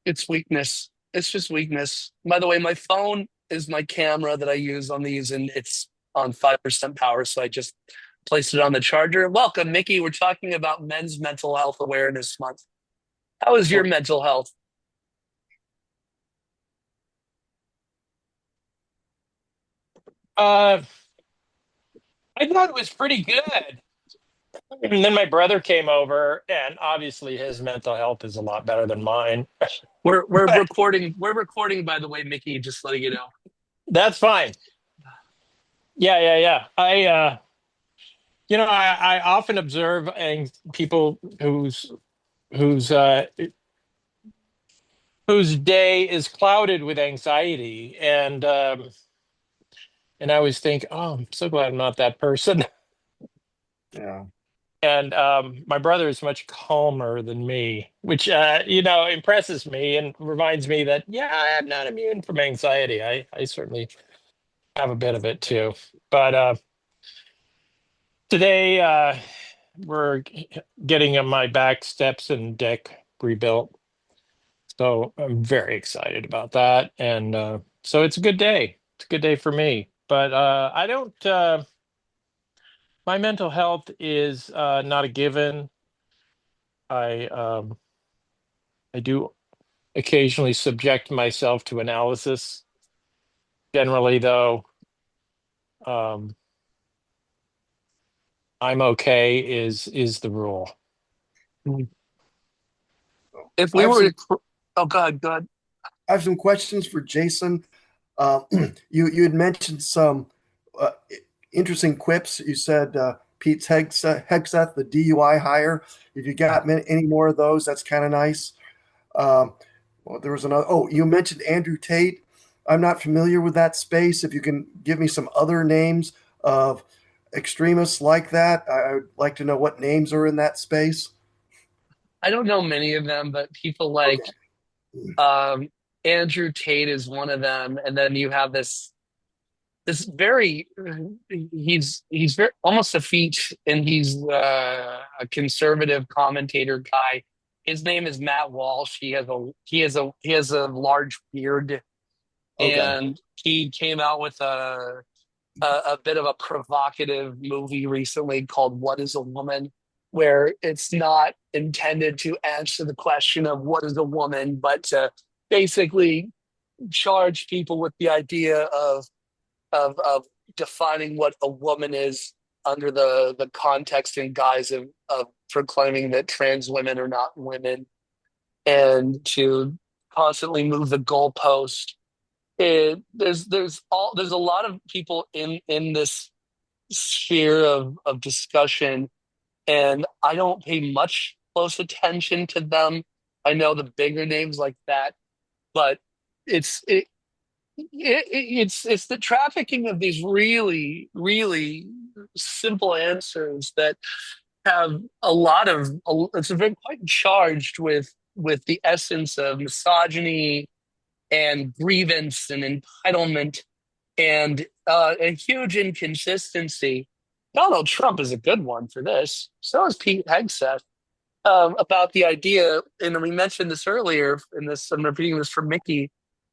It's weakness. It's just weakness. By the way, my phone is my camera that I use on these, and it's on 5% power. So I just placed it on the charger. Welcome, Mickey. We're talking about Men's Mental Health Awareness Month. How is your mental health? Uh, I thought it was pretty good. And then my brother came over, and obviously his mental health is a lot better than mine. We're But recording. We're recording, by the way, Mickey. Just letting you know. that's fine. Yeah, yeah, yeah. I often observe people whose whose day is clouded with anxiety, and I always think, oh, I'm so glad I'm not that person. yeah. And my brother is much calmer than me, which impresses me and reminds me that, yeah, I'm not immune from anxiety. I certainly have a bit of it too. But today we're getting my back steps and deck rebuilt, so I'm very excited about that. And so it's a good day. It's a good day for me. But I don't. My mental health is not a given. I do occasionally subject myself to analysis. Generally, though, um, I'm okay is the rule. If I we have were some to, oh God, God, I have some questions for Jason. Uh, you had mentioned some uh, interesting quips. You said Pete's Hegseth, the DUI hire. If you got any more of those, that's kind of nice. Um, well, there was another. Oh, you mentioned Andrew Tate. I'm not familiar with that space. If you can give me some other names of extremists like that, I would like to know what names are in that space. I don't know many of them, but people Okay. like um, Andrew Tate is one of them, and then you have this very he's very almost effete, and he's a conservative commentator guy. His name is Matt Walsh. He has a large beard, Okay. and he came out with a bit of a provocative movie recently called What is a Woman, where it's not intended to answer the question of what is a woman, but to basically charge people with the idea of defining what a woman is under the context and guise of proclaiming that trans women are not women, and to constantly move the goalpost. There's a lot of people in this sphere of discussion, and I don't pay much close attention to them. I know the bigger names like that, but it's it, it's the trafficking of these really really simple answers that have a lot of it's very quite charged with the essence of misogyny and grievance and entitlement and a huge inconsistency. Donald Trump is a good one for this. So is Pete Hegseth, about the idea, and we mentioned this earlier in this. I'm repeating this from Mickey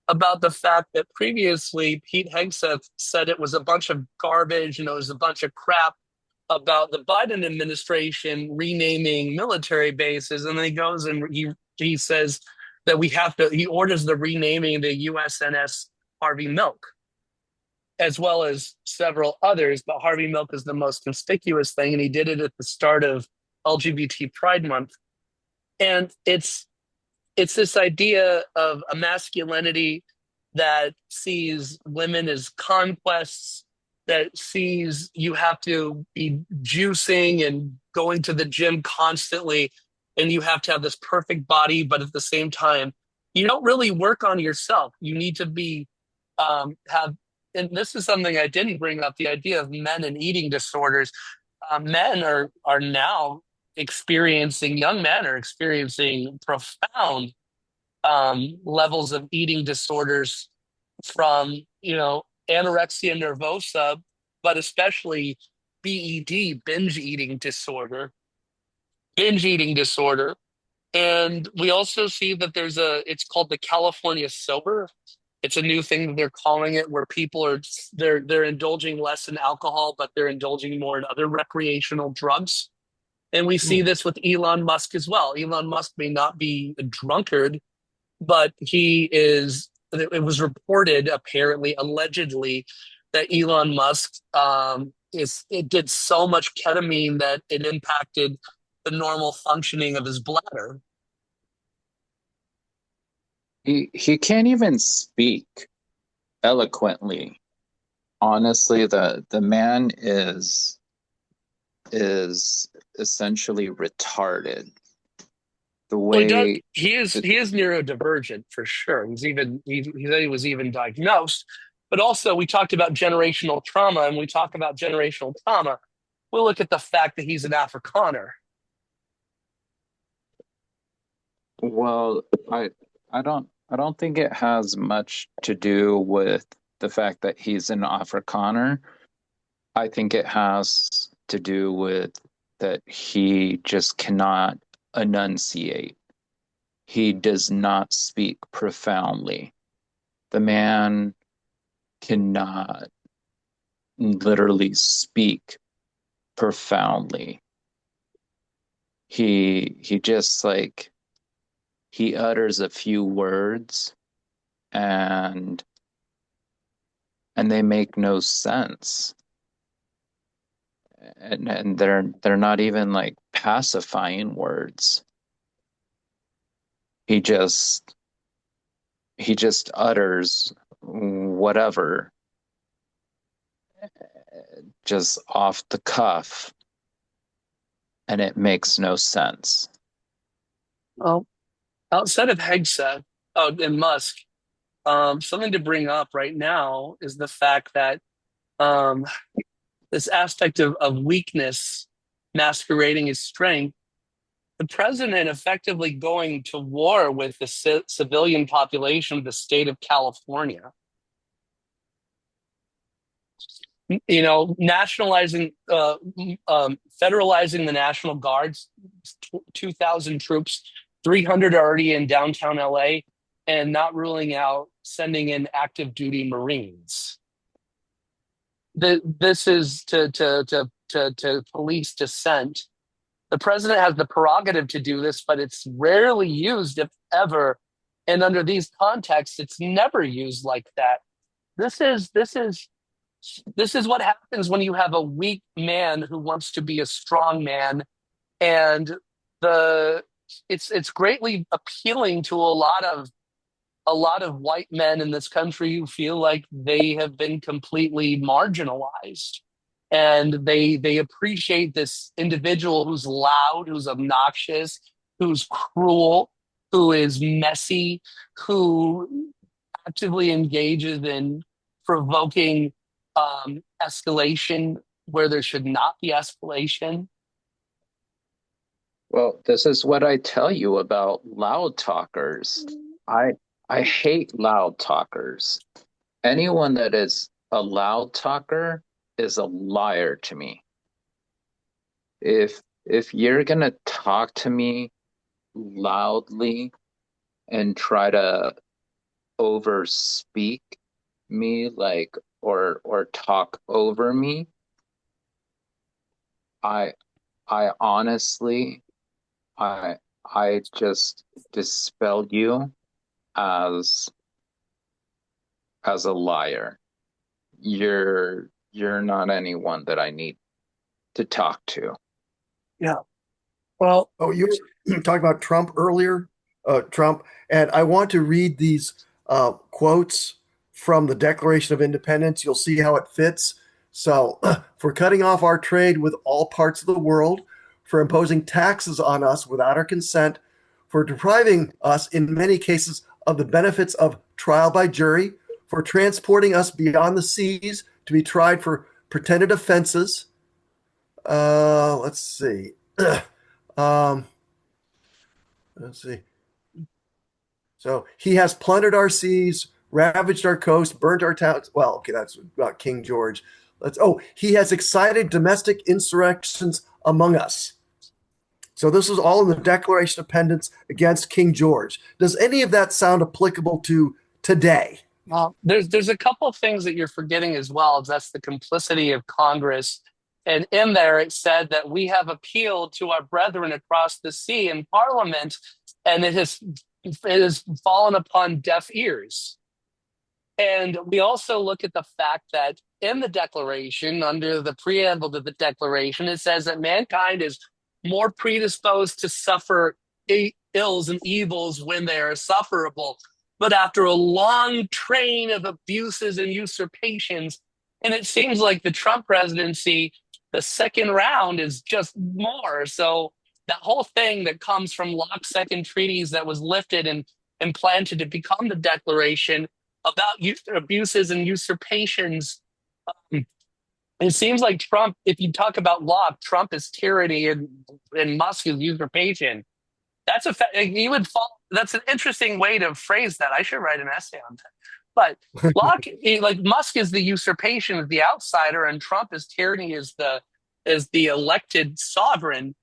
about the fact that previously Pete Hegseth said it was a bunch of garbage and it was a bunch of crap about the Biden administration renaming military bases, and then he goes and he says that we have to. He orders the renaming of the USNS Harvey Milk, as well as several others, but Harvey Milk is the most conspicuous thing, and he did it at the start of LGBT Pride Month. And it's this idea of a masculinity that sees women as conquests, that sees you have to be juicing and going to the gym constantly, and you have to have this perfect body, but at the same time, you don't really work on yourself. You need to be have, and this is something I didn't bring up, the idea of men and eating disorders. Men are now experiencing young men are experiencing profound levels of eating disorders, from anorexia nervosa, but especially BED, binge eating disorder. And we also see that it's called the California sober. It's a new thing that they're calling it, where people they're indulging less in alcohol, but they're indulging more in other recreational drugs. And we see Hmm. this with Elon Musk as well. Elon Musk may not be a drunkard, but he is. It was reported, apparently, allegedly, that Elon Musk it did so much ketamine that it impacted the normal functioning of his bladder. He can't even speak eloquently. Honestly, the man is essentially retarded. The Well, he does. way the He is neurodivergent for sure. He said he was even diagnosed. But also, we talked about generational trauma, and we talk about generational trauma. We'll look at the fact that he's an Afrikaner. well, I don't think it has much to do with the fact that he's an Afrikaner. I think it has to do with that he just cannot enunciate. He does not speak profoundly. The man cannot literally speak profoundly. He just like he utters a few words and and they make no sense. and they're not even like pacifying words. He just he just utters whatever, just off the cuff, and it makes no sense. Well, outside of Hegseth, and Musk, something to bring up right now is the fact that um, this aspect of weakness masquerading as strength, the president effectively going to war with the civilian population of the state of California. Nationalizing, federalizing the National Guards, 2,000 troops, 300 already in downtown LA, and not ruling out sending in active duty Marines. This is to police dissent. The president has the prerogative to do this, but it's rarely used, if ever. And under these contexts, it's never used like that. This is this is this is what happens when you have a weak man who wants to be a strong man, and the it's greatly appealing to a lot of white men in this country who feel like they have been completely marginalized. And they appreciate this individual who's loud, who's obnoxious, who's cruel, who is messy, who actively engages in provoking escalation where there should not be escalation. Well, this is what I tell you about loud talkers. I I hate loud talkers. Anyone that is a loud talker is a liar to me. If you're gonna talk to me loudly and try to overspeak me, like, or talk over me, I I honestly I I just dispel you as a liar. You're not anyone that I need to talk to. Yeah. Well, Oh, you were talking about Trump earlier, Trump, and I want to read these quotes from the Declaration of Independence. You'll see how it fits. So, for cutting off our trade with all parts of the world, for imposing taxes on us without our consent, for depriving us, in many cases, of the benefits of trial by jury, for transporting us beyond the seas to be tried for pretended offenses. Let's see. Um, let's see. So he has plundered our seas, ravaged our coast, burnt our towns. Well, okay, that's about King George. He has excited domestic insurrections among us. So this is all in the Declaration of Independence against King George. Does any of that sound applicable to today? well, there's a couple of things that you're forgetting as well. That's the complicity of Congress. And in there, it said that we have appealed to our brethren across the sea in Parliament, and it has fallen upon deaf ears. And we also look at the fact that in the Declaration, under the preamble to the Declaration, it says that mankind is more predisposed to suffer ills and evils when they are sufferable. But after a long train of abuses and usurpations, and it seems like the Trump presidency, the second round is just more. So that whole thing that comes from Locke's second treatise that was lifted and planted to become the Declaration about abuses and usurpations. It seems like Trump, if you talk about Locke, Trump is tyranny and Musk is usurpation. You would fall. That's an interesting way to phrase that. I should write an essay on that. But Locke, like Musk, is the usurpation of the outsider, and Trump is tyranny, is the elected sovereign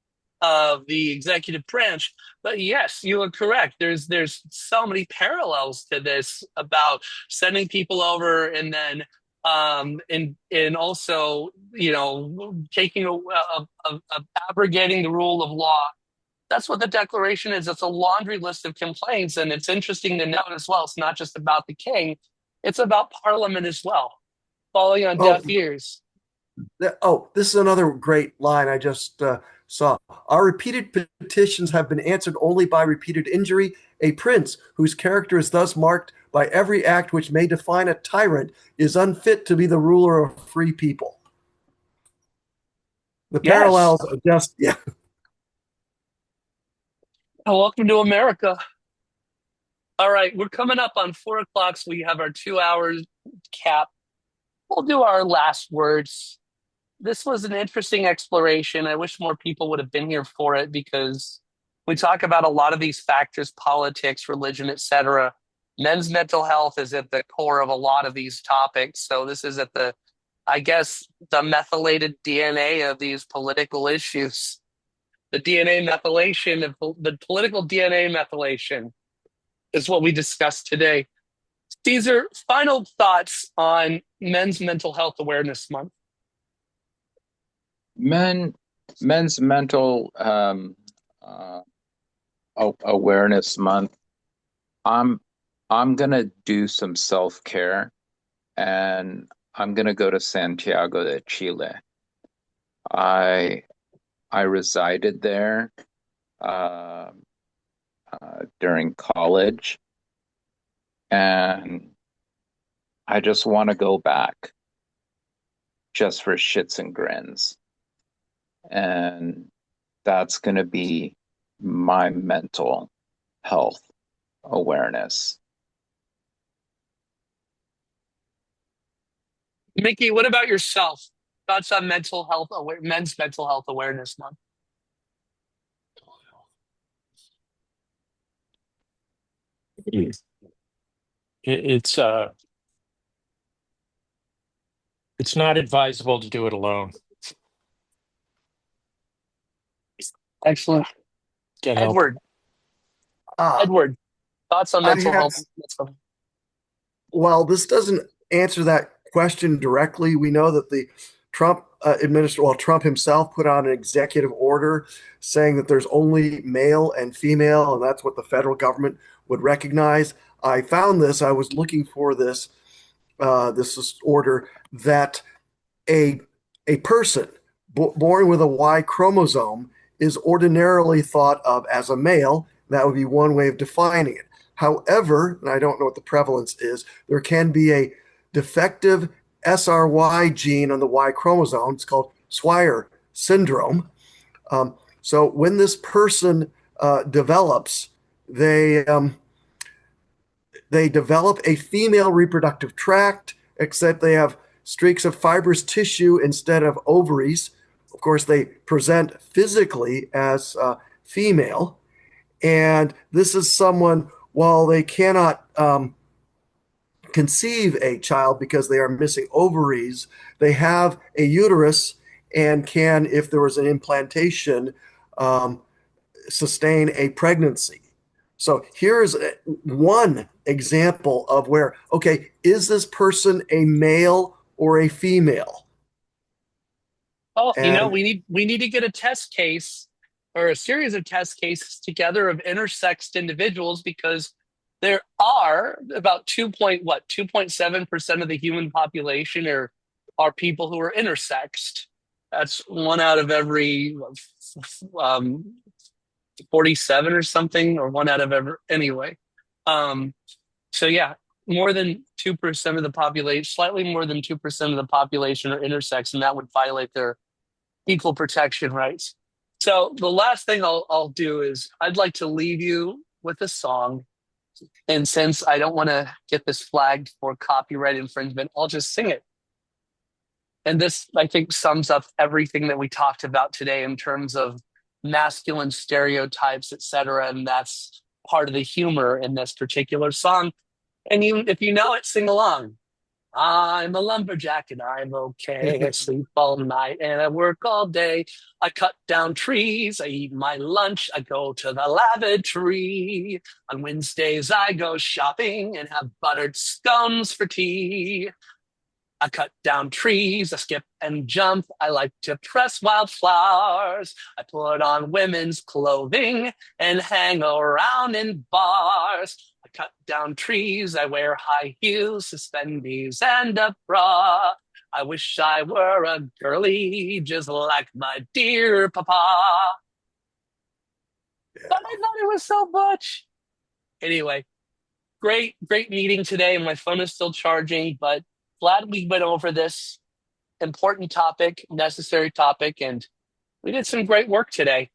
of the executive branch. But yes, you are correct. There's so many parallels to this about sending people over and then and also taking abrogating the rule of law. That's what the Declaration is. It's a laundry list of complaints, and it's interesting to note as well. It's not just about the king; it's about Parliament as well, falling on Oh, deaf ears. Oh, this is another great line I just saw. Our repeated petitions have been answered only by repeated injury. A prince whose character is thus marked by every act which may define a tyrant is unfit to be the ruler of free people. The Yes. parallels are just, yeah. Welcome to America. All right, we're coming up on 4 o'clock, so we have our 2 hours cap. We'll do our last words. This was an interesting exploration. I wish more people would have been here for it because we talk about a lot of these factors, politics, religion, etc. Men's mental health is at the core of a lot of these topics. So this is at the, I guess, the methylated DNA of these political issues. The DNA methylation of the political DNA methylation is what we discussed today. Caesar, final thoughts on Men's Mental Health Awareness Month. Men, Men's Mental Awareness Month. I'm I'm gonna do some self-care, and I'm gonna go to Santiago de Chile. I I resided there uh, during college, and I just want to go back just for shits and grins. And that's going to be my mental health awareness. Mickey, what about yourself? Thoughts on Men's Mental Health Awareness Month? It's it's not advisable to do it alone. Excellent. Get help. Edward, Ah, Edward, thoughts on I mental have, health? while this doesn't answer that question directly, we know that the Trump Trump himself put out an executive order saying that there's only male and female, and that's what the federal government would recognize. I found this, I was looking for this order that a a person born with a Y chromosome is ordinarily thought of as a male. That would be one way of defining it. However, and I don't know what the prevalence is, there can be a defective SRY gene on the Y chromosome. It's called Swyer syndrome. So when this person develops, they they develop a female reproductive tract, except they have streaks of fibrous tissue instead of ovaries. Of course, they present physically as female. And this is someone, while they cannot conceive a child because they are missing ovaries, they have a uterus and can, if there was an implantation, um, sustain a pregnancy. So here's one example of where, okay, is this person a male or a female? Oh, And we need to get a test case or a series of test cases together of intersexed individuals because there are about 2.7% of the human population are people who are intersexed. That's one out of every 47 or something, or one out of every anyway. Um, so yeah, more than 2% of the population, slightly more than 2% of the population are intersex, and that would violate their equal protection rights. So the last thing I'll do is I'd like to leave you with a song. And since I don't want to get this flagged for copyright infringement, I'll just sing it. And this, I think, sums up everything that we talked about today in terms of masculine stereotypes, etc. And that's part of the humor in this particular song. And even if you know it, sing along. I'm a lumberjack and I'm okay. I sleep all night and I work all day. I cut down trees. I eat my lunch. I go to the lavatory. On Wednesdays, I go shopping and have buttered scones for tea. I cut down trees, I skip and jump. I like to press wildflowers. I put on women's clothing and hang around in bars. I cut down trees, I wear high heels, suspenders, and a bra. I wish I were a girly just like my dear papa. Yeah. But I thought it was so butch. Anyway, great meeting today. My phone is still charging, but glad we went over this important topic, necessary topic, and we did some great work today.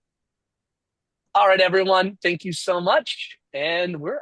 All right, everyone. Thank you so much. And we're